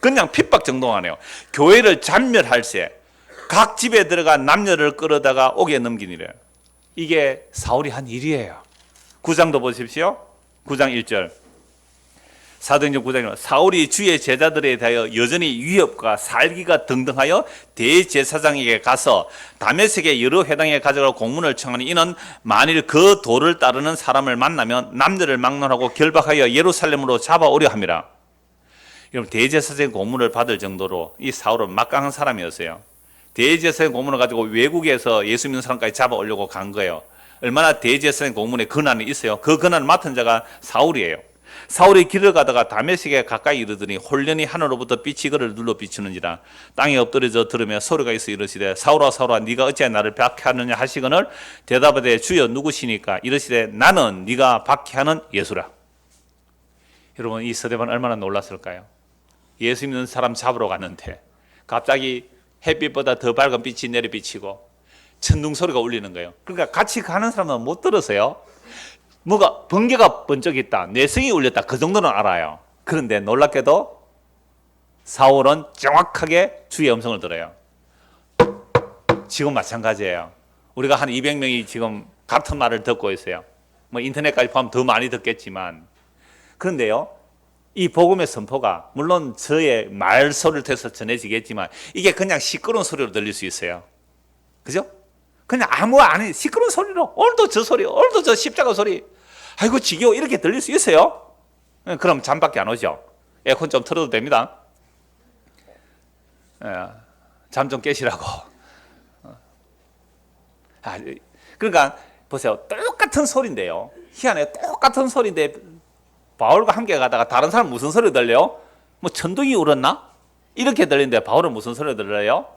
그냥 핍박 정도가 아니에요. 교회를 잔멸할세. 각 집에 들어가 남녀를 끌어다가 옥에 넘기니래. 이게 사울이 한 일이에요. 9장도 보십시오. 9장 1절. 사도행전 9장에 사울이 주의 제자들에 대하여 여전히 위협과 살기가 등등하여 대제사장에게 가서 다메섹의 여러 회당에 가져가 공문을 청하니, 이는 만일 그 도를 따르는 사람을 만나면 남녀를 막론하고 결박하여 예루살렘으로 잡아오려 함이라. 여러분, 대제사장의 공문을 받을 정도로 이 사울은 막강한 사람이었어요. 대제사장의 공문을 가지고 외국에서 예수 믿는 사람까지 잡아오려고 간 거예요. 얼마나 대제사장의 공문에 권한이 있어요. 그 권한을 맡은 자가 사울이에요. 사울이 길을 가다가 다메섹에 가까이 이르더니 홀련히 하늘로부터 빛이 그를 눌러 비추는지라. 땅에 엎드려져 들으며 소리가 있어 이르시되, 사울아 사울아 네가 어찌하여 나를 박해하느냐 하시거늘 대답하되, 주여 누구시니까? 이르시되, 나는 네가 박해하는 예수라. 여러분, 이 스데반 얼마나 놀랐을까요? 예수 믿는 사람 잡으러 갔는데 갑자기 햇빛보다 더 밝은 빛이 내려비치고 천둥 소리가 울리는 거예요. 그러니까 같이 가는 사람은 못 들었어요. 뭐가 번개가 번쩍했다, 내성이 울렸다, 그 정도는 알아요. 그런데 놀랍게도 사울은 정확하게 주의 음성을 들어요. 지금 마찬가지예요. 우리가 한 200명이 지금 같은 말을 듣고 있어요. 뭐 인터넷까지 포함 더 많이 듣겠지만, 그런데요, 이 복음의 선포가 물론 저의 말소리를 통해서 전해지겠지만 이게 그냥 시끄러운 소리로 들릴 수 있어요. 그죠? 그냥 아무 아니 시끄러운 소리로, 오늘도 저 소리, 오늘도 저 십자가 소리, 아이고 지겨워, 이렇게 들릴 수 있어요. 그럼 잠밖에 안 오죠. 에어컨 좀 틀어도 됩니다. 잠 좀 깨시라고. 그러니까 보세요, 똑같은 소리인데요, 희한해요. 똑같은 소리인데 바울과 함께 가다가 다른 사람 무슨 소리 들려요? 뭐 천둥이 울었나? 이렇게 들리는데 바울은 무슨 소리 들려요?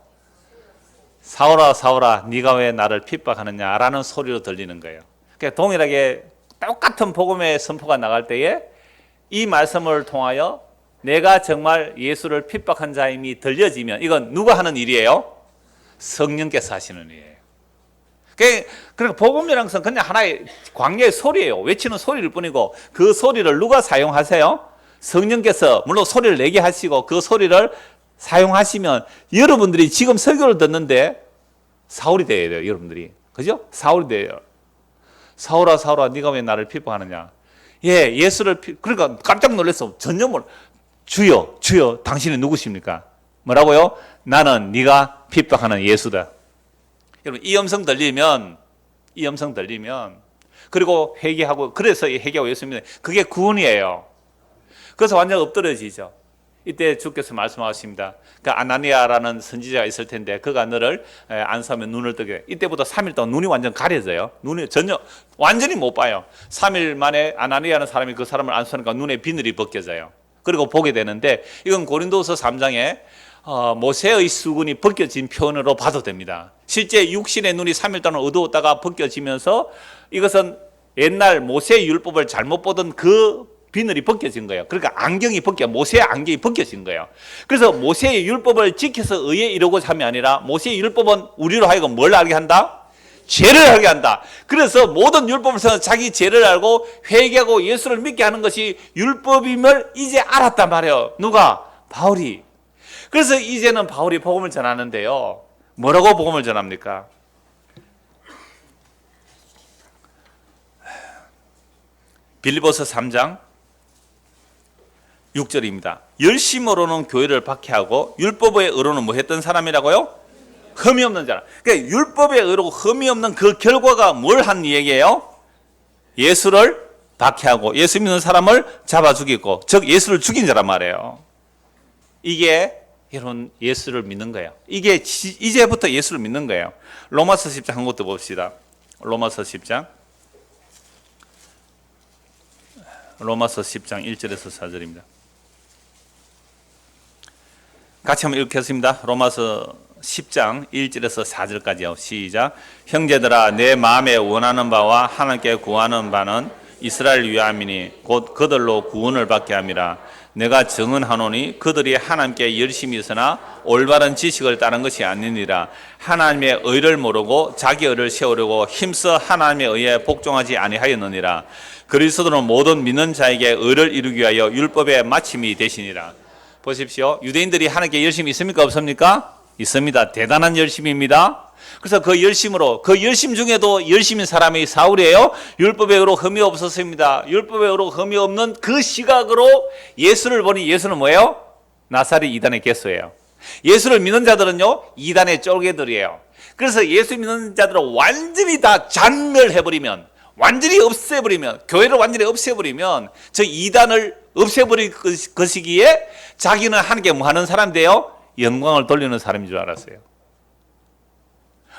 사울아 사울아 네가 왜 나를 핍박하느냐 라는 소리로 들리는 거예요. 그러니까 동일하게 똑같은 복음의 선포가 나갈 때에 이 말씀을 통하여 내가 정말 예수를 핍박한 자임이 들려지면 이건 누가 하는 일이에요? 성령께서 하시는 일이에요. 그러니까 복음이라는 것은 그냥 하나의 광야의 소리예요. 외치는 소리일 뿐이고, 그 소리를 누가 사용하세요? 성령께서 물론 소리를 내게 하시고 그 소리를 사용하시면 여러분들이 지금 설교를 듣는데 사울이 되어야 돼요. 여러분들이. 그죠? 사울이 돼요. 사울아 사울아 네가 왜 나를 핍박하느냐. 예수를 그러니까 깜짝 놀랐어. 전혀 몰라. 주여 주여 당신이 누구십니까? 뭐라고요? 나는 네가 핍박하는 예수다. 여러분, 이 음성 들리면 그리고 회개하고, 그래서 회개하고 예수 믿는, 그게 구원이에요. 그래서 완전 엎드려지죠. 이때 주께서 말씀하십니다. 그 아나니아라는 선지자가 있을 텐데 그가 너를 안수하면 눈을 뜨게. 이때부터 3일 동안 눈이 완전 가려져요. 눈이 전혀 완전히 못 봐요. 3일 만에 아나니아라는 사람이 그 사람을 안수하니까 눈에 비늘이 벗겨져요. 그리고 보게 되는데, 이건 고린도서 3장에 모세의 수군이 벗겨진 표현으로 봐도 됩니다. 실제 육신의 눈이 3일 동안 어두웠다가 벗겨지면서 이것은 옛날 모세의 율법을 잘못 보던 그 비늘이 벗겨진 거예요. 그러니까 안경이 모세의 안경이 벗겨진 거예요. 그래서 모세의 율법을 지켜서 의에 이르고자 함이 아니라 모세의 율법은 우리로 하여금 뭘 알게 한다? 죄를 알게 한다. 그래서 모든 율법을 써서 자기 죄를 알고 회개하고 예수를 믿게 하는 것이 율법임을 이제 알았단 말이에요. 누가? 바울이. 그래서 이제는 바울이 복음을 전하는데요, 뭐라고 복음을 전합니까? 빌립보서 3장 6절입니다. 열심으로는 교회를 박해하고 율법의 의로는 뭐 했던 사람이라고요? 흠이 없는 자라. 그러니까 율법의 의로 흠이 없는 그 결과가 뭘 한 얘기예요? 예수를 박해하고 예수 믿는 사람을 잡아 죽이고, 즉 예수를 죽인 자란 말이에요. 이게 여러분 예수를 믿는 거예요. 이게 이제부터 예수를 믿는 거예요. 로마서 10장 한 것도 봅시다. 로마서 10장 1절에서 4절입니다. 같이 한번 읽겠습니다. 로마서 10장 1절에서 4절까지요. 시작. 형제들아, 내 마음에 원하는 바와 하나님께 구하는 바는 이스라엘 위함이니 곧 그들로 구원을 받게 함이라. 내가 증언하노니 그들이 하나님께 열심히 있으나 올바른 지식을 따른 것이 아니니라. 하나님의 의를 모르고 자기 의를 세우려고 힘써 하나님의 의에 복종하지 아니하였느니라. 그리스도는 모든 믿는 자에게 의를 이루기 위하여 율법의 마침이 되시니라. 보십시오. 유대인들이 하나님께 열심히 있습니까? 없습니까? 있습니다. 대단한 열심입니다. 그래서 그 열심으로, 그 열심 중에도 열심인 사람이 사울이에요. 율법의 의로 흠이 없었습니다. 율법의 의로 흠이 없는 그 시각으로 예수를 보니 예수는 뭐예요? 나사렛 이단의 개수예요. 예수를 믿는 자들은요, 이단의 쫄개들이에요. 그래서 예수 믿는 자들을 완전히 다 잔멸해버리면, 완전히 없애버리면, 교회를 완전히 없애버리면 저 이단을 없애버릴 것이기에 자기는 하나님께 뭐 하는 사람 돼요? 영광을 돌리는 사람인 줄 알았어요.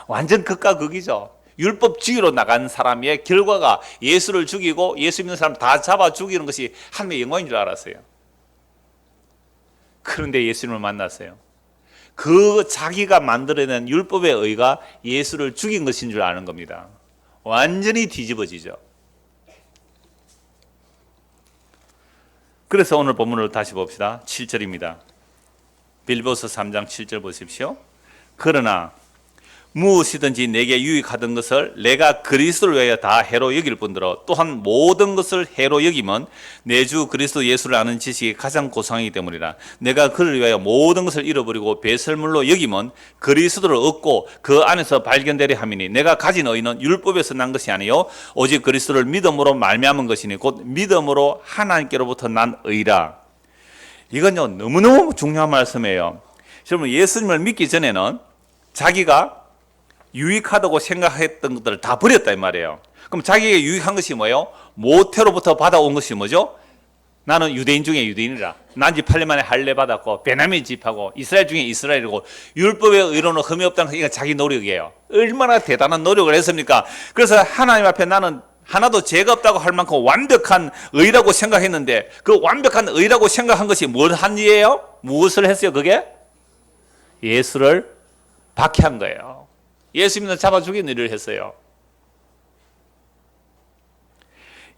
완전 극과 극이죠. 율법주의로 나간 사람의 결과가 예수를 죽이고 예수 믿는 사람 다 잡아 죽이는 것이 하나님의 영광인 줄 알았어요. 그런데 예수님을 만났어요. 그 자기가 만들어낸 율법의 의가 예수를 죽인 것인 줄 아는 겁니다. 완전히 뒤집어지죠. 그래서 오늘 본문을 다시 봅시다. 7절입니다. 빌보서 3장 7절 보십시오. 그러나 무엇이든지 내게 유익하던 것을 내가 그리스도를 위하여 다 해로 여길 뿐더러 또한 모든 것을 해로 여기면 내 주 그리스도 예수를 아는 지식이 가장 고상이기 때문이라. 내가 그를 위하여 모든 것을 잃어버리고 배설물로 여기면 그리스도를 얻고 그 안에서 발견되려 함이니 내가 가진 의는 율법에서 난 것이 아니요 오직 그리스도를 믿음으로 말미암은 것이니 곧 믿음으로 하나님께로부터 난 의라. 이건요 너무너무 중요한 말씀이에요. 여러분, 예수님을 믿기 전에는 자기가 유익하다고 생각했던 것들을 다 버렸다 이 말이에요. 그럼 자기에게 유익한 것이 뭐예요? 모태로부터 받아온 것이 뭐죠? 나는 유대인 중에 유대인이라. 난지 8년 만에 할례 받았고 베냐민 집하고 이스라엘 중에 이스라엘이고 율법의 의로는 흠이 없다는 게 자기 노력이에요. 얼마나 대단한 노력을 했습니까? 그래서 하나님 앞에 나는 하나도 죄가 없다고 할 만큼 완벽한 의라고 생각했는데 그 완벽한 의라고 생각한 것이 뭘 한 일이에요? 무엇을 했어요? 그게? 예수를 박해한 거예요. 예수 믿는 잡아 죽인 일을 했어요.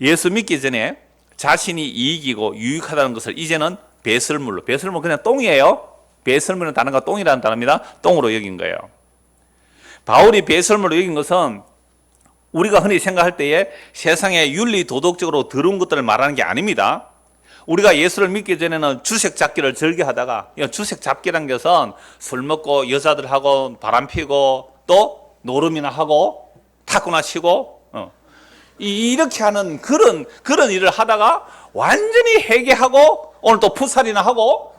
예수 믿기 전에 자신이 이익이고 유익하다는 것을 이제는 배설물로, 배설물 그냥 똥이에요. 배설물은 단어가 똥이라는 단어입니다. 똥으로 여긴 거예요. 바울이 배설물로 여긴 것은 우리가 흔히 생각할 때에 세상에 윤리 도덕적으로 더러운 것들을 말하는 게 아닙니다. 우리가 예수를 믿기 전에는 주색 잡기를 즐겨하다가, 주색 잡기란 것은 술 먹고 여자들하고 바람 피고 또 노름이나 하고 탁구나 치고 이렇게 하는 그런 일을 하다가 완전히 회개하고 오늘 또 풋살이나 하고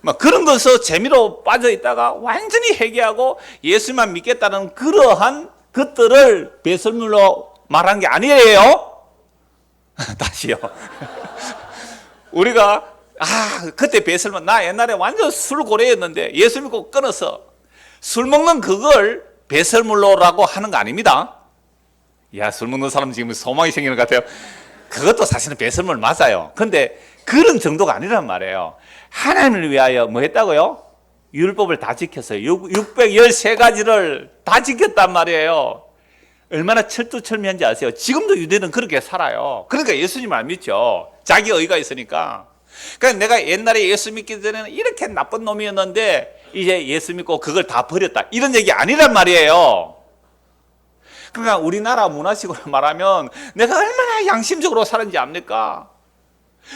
막 그런 것에서 재미로 빠져 있다가 완전히 회개하고 예수만 믿겠다는 그러한 것들을 배설물로 말하는 게 아니에요. 다시요. 우리가 그때 배설물, 나 옛날에 완전 술고래였는데 예수 믿고 끊어서 술 먹는 그걸 배설물로라고 하는 거 아닙니다. 야, 술 먹는 사람 지금 소망이 생기는 것 같아요. 그것도 사실은 배설물 맞아요. 근데 그런 정도가 아니란 말이에요. 하나님을 위하여 뭐 했다고요? 율법을 다 지켰어요. 613가지를 다 지켰단 말이에요. 얼마나 철두철미한지 아세요? 지금도 유대는 그렇게 살아요. 그러니까 예수님을 안 믿죠. 자기 의가 있으니까. 그러니까 내가 옛날에 예수 믿기 전에는 이렇게 나쁜 놈이었는데 이제 예수 믿고 그걸 다 버렸다, 이런 얘기 아니란 말이에요. 그러니까 우리나라 문화식으로 말하면 내가 얼마나 양심적으로 살았는지 압니까?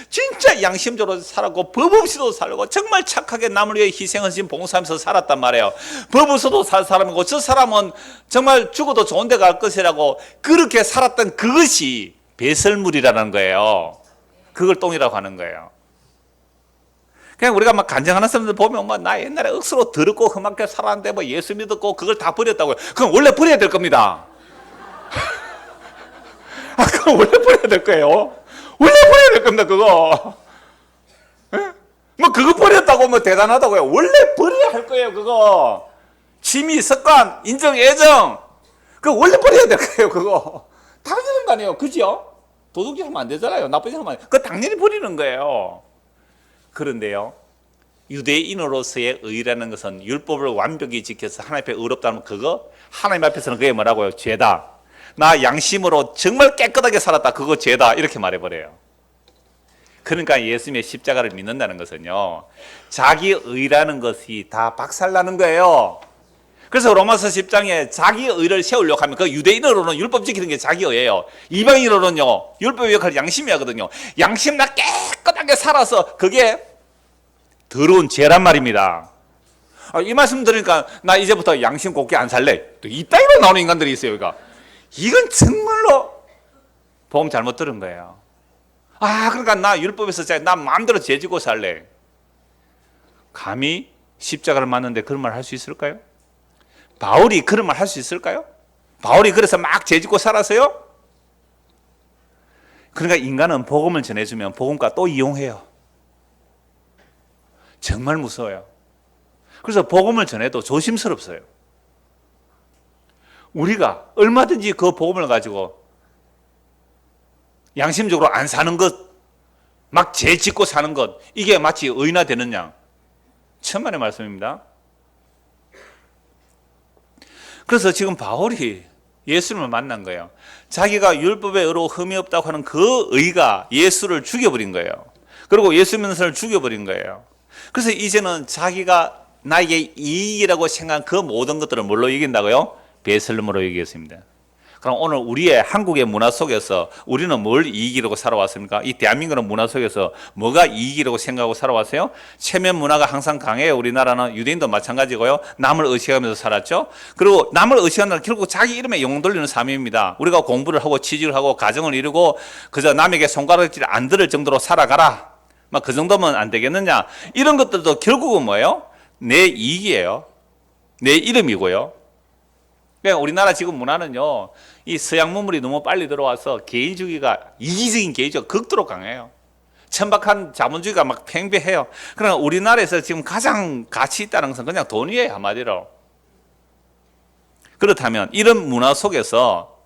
진짜 양심적으로 살았고 법 없이도 살고 정말 착하게 남을 위해 희생하신 봉사하면서 살았단 말이에요. 법 없어도 살 사람이고 저 사람은 정말 죽어도 좋은 데 갈 것이라고 그렇게 살았던 그것이 배설물이라는 거예요. 그걸 똥이라고 하는 거예요. 그냥 우리가 막 간증하는 사람들 보면 나 옛날에 억수로 더럽고 험하게 살았는데 뭐 예수 믿었고 그걸 다 버렸다고요. 그건 원래 버려야 될 겁니다. 그건 원래 버려야 될 거예요. 원래 버려야 될 겁니다, 그거. 뭐 그거 버렸다고 뭐 대단하다고요. 원래 버려야 할 거예요, 그거. 취미, 습관, 인정, 애정. 그거 원래 버려야 될 거예요, 그거. 당연한 거 아니에요, 그죠? 도둑질 하면 안 되잖아요. 나쁜 짓 하면 안 돼요. 그거 당연히 버리는 거예요. 그런데요, 유대인으로서의 의라는 것은 율법을 완벽히 지켜서 하나님 앞에 의롭다면 그거 하나님 앞에서는 그게 뭐라고요? 죄다. 나 양심으로 정말 깨끗하게 살았다, 그거 죄다, 이렇게 말해버려요. 그러니까 예수님의 십자가를 믿는다는 것은요, 자기 의라는 것이 다 박살나는 거예요. 그래서 로마서 10장에 자기 의를 세우려고 하면 그 유대인으로는 율법 지키는 게 자기 의예요. 이방인으로는요, 율법의 역할이 양심이 하거든요. 양심 나 깨끗하게 살아서 그게 더러운 죄란 말입니다. 이 말씀 들으니까 나 이제부터 양심 곱게 안 살래. 또 이따위로 나오는 인간들이 있어요. 이건 정말로 복음 잘못 들은 거예요. 그러니까 나 율법에서 나 마음대로 죄 지고 살래. 감히 십자가를 맞는데 그런 말 할 수 있을까요? 바울이 그런 말 할 수 있을까요? 바울이 그래서 막 죄 짓고 살았어요? 그러니까 인간은 복음을 전해주면 복음과 또 이용해요. 정말 무서워요. 그래서 복음을 전해도 조심스럽어요. 우리가 얼마든지 그 복음을 가지고 양심적으로 안 사는 것, 막 죄 짓고 사는 것, 이게 마치 의나 되느냐? 천만의 말씀입니다. 그래서 지금 바울이 예수님을 만난 거예요. 자기가 율법의 의로 흠이 없다고 하는 그 의가 예수를 죽여버린 거예요. 그리고 예수 믿는 사람을 죽여버린 거예요. 그래서 이제는 자기가 나에게 이익이라고 생각한 그 모든 것들을 뭘로 이긴다고요? 베슬름으로 이기겠습니다. 그럼 오늘 우리의 한국의 문화 속에서 우리는 뭘 이익이라고 살아왔습니까? 이 대한민국의 문화 속에서 뭐가 이익이라고 생각하고 살아왔어요? 체면 문화가 항상 강해요. 우리나라는 유대인도 마찬가지고요. 남을 의식하면서 살았죠. 그리고 남을 의식하는 결국 자기 이름에 영웅 돌리는 삶입니다. 우리가 공부를 하고 취직을 하고 가정을 이루고 그저 남에게 손가락질 안 들을 정도로 살아가라. 막 그 정도면 안 되겠느냐? 이런 것들도 결국은 뭐예요? 내 이익이에요. 내 이름이고요. 그러니까 우리나라 지금 문화는요, 이 서양 문물이 너무 빨리 들어와서 개인주의가, 이기적인 개인주의가 극도로 강해요. 천박한 자본주의가 막 팽배해요. 그러나 우리나라에서 지금 가장 가치 있다는 것은 그냥 돈이에요, 한마디로. 그렇다면 이런 문화 속에서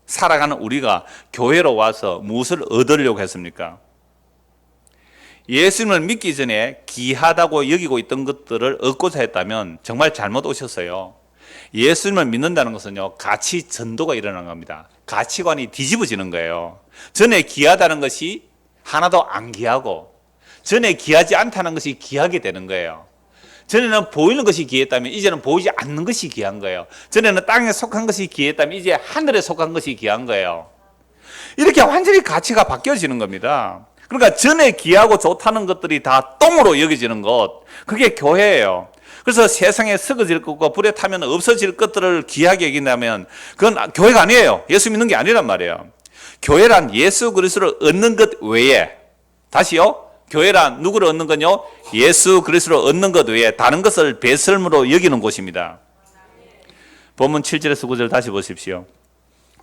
살아가는 우리가 교회로 와서 무엇을 얻으려고 했습니까? 예수님을 믿기 전에 귀하다고 여기고 있던 것들을 얻고자 했다면 정말 잘못 오셨어요. 예수님을 믿는다는 것은요, 가치 전도가 일어나는 겁니다. 가치관이 뒤집어지는 거예요. 전에 귀하다는 것이 하나도 안 귀하고, 전에 귀하지 않다는 것이 귀하게 되는 거예요. 전에는 보이는 것이 귀했다면 이제는 보이지 않는 것이 귀한 거예요. 전에는 땅에 속한 것이 귀했다면 이제 하늘에 속한 것이 귀한 거예요. 이렇게 완전히 가치가 바뀌어지는 겁니다. 그러니까 전에 귀하고 좋다는 것들이 다 똥으로 여겨지는 것, 그게 교회예요. 그래서 세상에 썩어질 것과 불에 타면 없어질 것들을 귀하게 여긴다면 그건 교회가 아니에요. 예수 믿는 게 아니란 말이에요. 교회란 예수 그리스도를 얻는 것 외에, 다시요, 교회란 누구를 얻는 건요? 예수 그리스도를 얻는 것 외에 다른 것을 배설물로 여기는 곳입니다. 본문 7절에서 9절 다시 보십시오.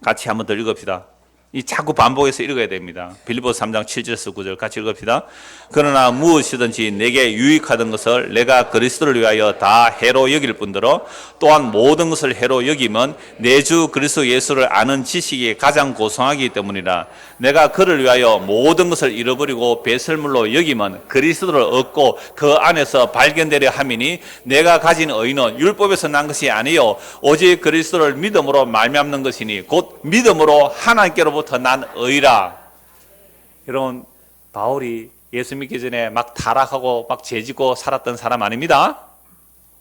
같이 한번 더 읽읍시다. 이 자꾸 반복해서 읽어야 됩니다. 빌립보서 3장 7절에서 9절 같이 읽읍시다. 그러나 무엇이든지 내게 유익하던 것을 내가 그리스도를 위하여 다 해로 여길 뿐더러 또한 모든 것을 해로 여기면 내 주 그리스도 예수를 아는 지식이 가장 고상하기 때문이라. 내가 그를 위하여 모든 것을 잃어버리고 배설물로 여기면 그리스도를 얻고 그 안에서 발견되려 함이니 내가 가진 의는 율법에서 난 것이 아니요 오직 그리스도를 믿음으로 말미암는 것이니 곧 믿음으로 하나님께로부터 난 의라. 여러분, 바울이 예수 믿기 전에 막 타락하고 막 죄짓고 살았던 사람 아닙니다.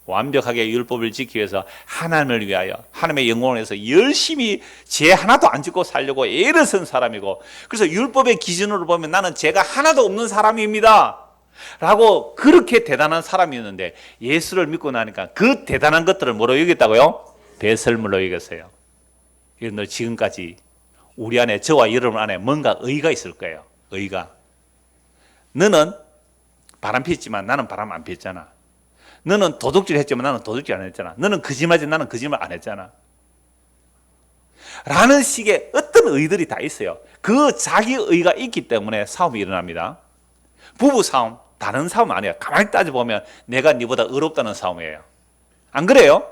완벽하게 율법을 지키기 위해서 하나님을 위하여 하나님의 영광을 위해서 열심히 죄 하나도 안 짓고 살려고 애를 쓴 사람이고, 그래서 율법의 기준으로 보면 나는 죄가 하나도 없는 사람입니다 라고 그렇게 대단한 사람이었는데, 예수를 믿고 나니까 그 대단한 것들을 뭐로 여겼다고요? 배설물로 여겼어요. 여러분들 지금까지 우리 안에, 저와 여러분 안에 뭔가 의가 있을 거예요. 의가. 너는 바람 피웠지만 나는 바람 안 피웠잖아. 너는 도둑질 했지만 나는 도둑질 안 했잖아. 너는 거짓말했지 나는 거짓말 안 했잖아. 라는 식의 어떤 의들이 다 있어요. 그 자기 의가 있기 때문에 싸움이 일어납니다. 부부 싸움, 다른 싸움 아니에요. 가만히 따져보면 내가 네보다 의롭다는 싸움이에요. 안 그래요?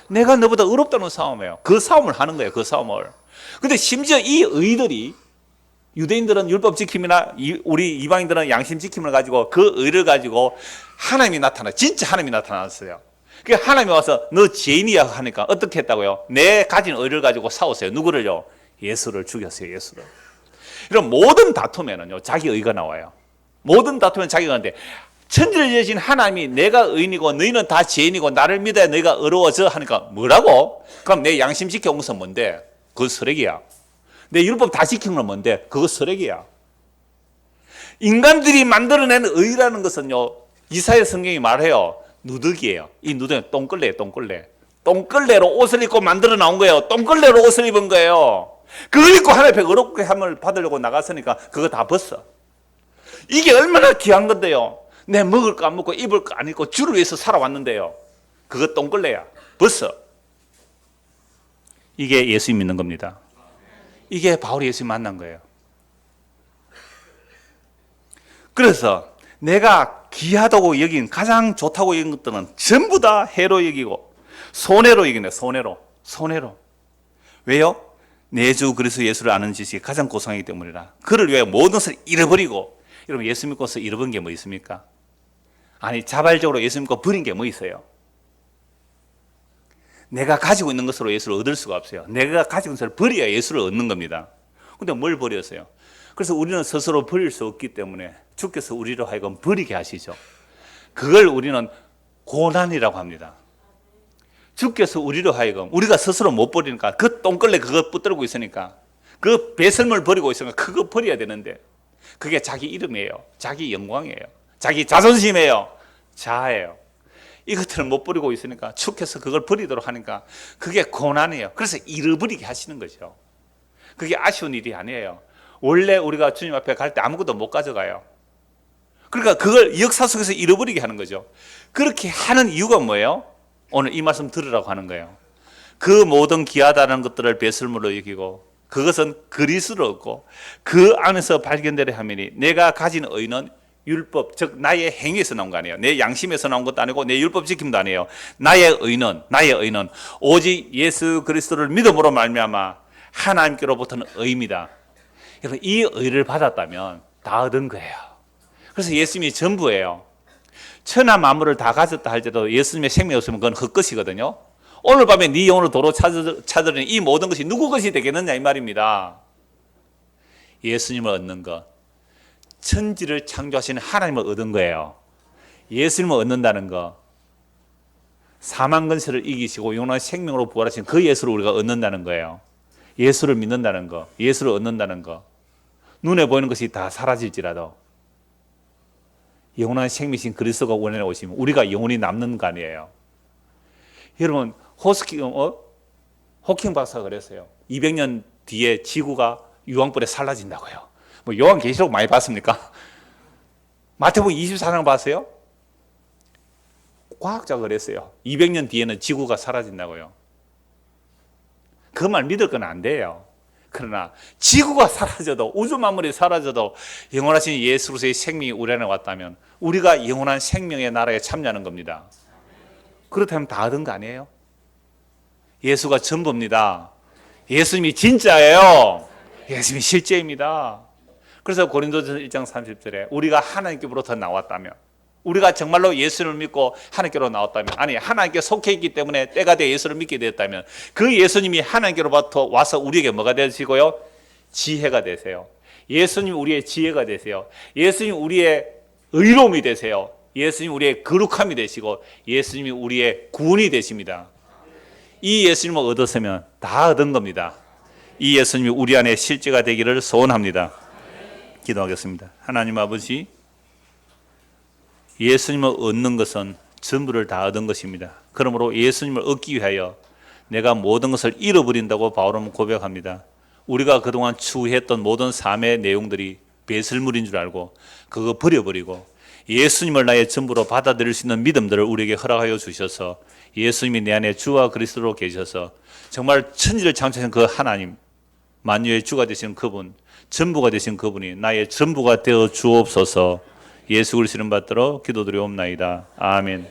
내가 너보다 의롭다는 싸움이에요. 그 싸움을 하는 거예요. 그 싸움을. 근데 심지어 이 의들이, 유대인들은 율법 지킴이나 우리 이방인들은 양심 지킴을 가지고 그 의를 가지고 하나님이 나타나, 진짜 하나님이 나타났어요. 그러니까 하나님이 와서 너 죄인이야 하니까 어떻게 했다고요? 내 가진 의를 가지고 싸웠어요. 누구를요? 예수를 죽였어요. 예수를. 이런 모든 다툼에는요, 자기 의가 나와요. 모든 다툼은 자기가 하는데 천지를 지으신 하나님이 내가 의인이고 너희는 다 죄인이고 나를 믿어야 너희가 의로워져 하니까 뭐라고? 그럼 내 양심 지켜온 것은 뭔데? 그거 쓰레기야. 내 율법 다 지킨 건 뭔데? 그거 쓰레기야. 인간들이 만들어낸 의라는 것은요, 이사야 성경이 말해요. 누더기예요. 이 누더기 똥걸레예요. 똥걸레. 똥걸레로 옷을 입고 만들어 나온 거예요. 똥걸레로 옷을 입은 거예요. 그걸 입고 하나님 앞에 의롭게 함을 받으려고 나갔으니까 그거 다 벗어. 이게 얼마나 귀한 건데요. 내 먹을 거 안 먹고 입을 거 안 입고 주를 위해서 살아왔는데요. 그거 똥걸레야. 벗어. 이게 예수 믿는 겁니다. 이게 바울이 예수 만난 거예요. 그래서 내가 귀하다고 여긴 가장 좋다고 여긴 것들은 전부 다 해로 여기고 손해로 여기네. 손해로. 왜요? 내 주 그리스도 예수를 아는 지식이 가장 고상하기 때문이라. 그를 위해 모든 것을 잃어버리고. 여러분 예수 믿고서 잃어버린 게 뭐 있습니까? 아니 자발적으로 예수 믿고 버린 게 뭐 있어요? 내가 가지고 있는 것으로 예수를 얻을 수가 없어요. 내가 가지고 있는 것을 버려야 예수를 얻는 겁니다. 근데 뭘 버렸어요? 그래서 우리는 스스로 버릴 수 없기 때문에 주께서 우리로 하여금 버리게 하시죠. 그걸 우리는 고난이라고 합니다. 주께서 우리로 하여금 우리가 스스로 못 버리니까 그 똥걸레 그거 붙들고 있으니까 그 배설물 버리고 있으니까 그거 버려야 되는데 그게 자기 이름이에요. 자기 영광이에요. 자기 자존심이에요. 자아예요. 이것들을 못 버리고 있으니까 주께서 그걸 버리도록 하니까 그게 고난이에요. 그래서 잃어버리게 하시는 거죠. 그게 아쉬운 일이 아니에요. 원래 우리가 주님 앞에 갈 때 아무것도 못 가져가요. 그러니까 그걸 역사 속에서 잃어버리게 하는 거죠. 그렇게 하는 이유가 뭐예요? 오늘 이 말씀 들으라고 하는 거예요. 그 모든 귀하다는 것들을 배설물로 여기고 그것은 그리스도로 얻고 그 안에서 발견되려 하면이 내가 가진 의는 율법, 즉 나의 행위에서 나온 거 아니에요. 내 양심에서 나온 것도 아니고 내 율법 지킴도 아니에요. 나의 의는 오직 예수 그리스도를 믿음으로 말미암아 하나님께로부터는 의입니다. 여러분 이 의를 받았다면 다 얻은 거예요. 그래서 예수님이 전부예요. 천하 만물을 다 가졌다 할지라도 예수님의 생명이 없으면 그건 헛것이거든요. 오늘 밤에 네 영혼을 도로 찾으려니 이 모든 것이 누구 것이 되겠느냐 이 말입니다. 예수님을 얻는 것, 천지를 창조하시는 하나님을 얻은 거예요. 예수님을 얻는다는 거, 사망 근세를 이기시고 영원한 생명으로 부활하신 그 예수를 우리가 얻는다는 거예요. 예수를 믿는다는 거, 예수를 얻는다는 거, 눈에 보이는 것이 다 사라질지라도 영원한 생명이신 그리스도가 원해 오시면 우리가 영원히 남는 거 아니에요. 여러분 호킹 박사가 그랬어요. 200년 뒤에 지구가 유황불에 사라진다고요. 뭐 요한계시록 많이 봤습니까? 마태복음 24장 봤어요? 과학자가 그랬어요. 200년 뒤에는 지구가 사라진다고요. 그 말 믿을 건 안 돼요. 그러나 지구가 사라져도 우주 만물이 사라져도 영원하신 예수 그리스도의 생명이 우리 안에 왔다면 우리가 영원한 생명의 나라에 참여하는 겁니다. 그렇다면 다 얻은 거 아니에요? 예수가 전부입니다. 예수님이 진짜예요. 예수님이 실제입니다. 그래서 고린도전서 1장 30절에 우리가 하나님께로부터 나왔다면, 우리가 정말로 예수를 믿고 하나님께로 나왔다면, 아니 하나님께 속해 있기 때문에 때가 되어 예수를 믿게 되었다면 그 예수님이 하나님께로부터 와서 우리에게 뭐가 되시고요? 지혜가 되세요. 예수님 우리의 지혜가 되세요. 예수님 우리의 의로움이 되세요. 예수님 우리의 거룩함이 되시고 예수님이 우리의 구원이 되십니다. 이 예수님을 얻었으면 다 얻은 겁니다. 이 예수님이 우리 안에 실제가 되기를 소원합니다. 기도하겠습니다. 하나님 아버지, 예수님을 얻는 것은 전부를 다 얻은 것입니다. 그러므로 예수님을 얻기 위하여 내가 모든 것을 잃어버린다고 바울은 고백합니다. 우리가 그동안 추구했던 모든 삶의 내용들이 배설물인 줄 알고 그거 버려버리고 예수님을 나의 전부로 받아들일 수 있는 믿음들을 우리에게 허락하여 주셔서 예수님이 내 안에 주와 그리스도로 계셔서 정말 천지를 창조하신 그 하나님, 만유의 주가 되신 그분, 전부가 되신 그분이 나의 전부가 되어 주옵소서. 예수 그리스도를 받들어 기도드리옵나이다. 아멘.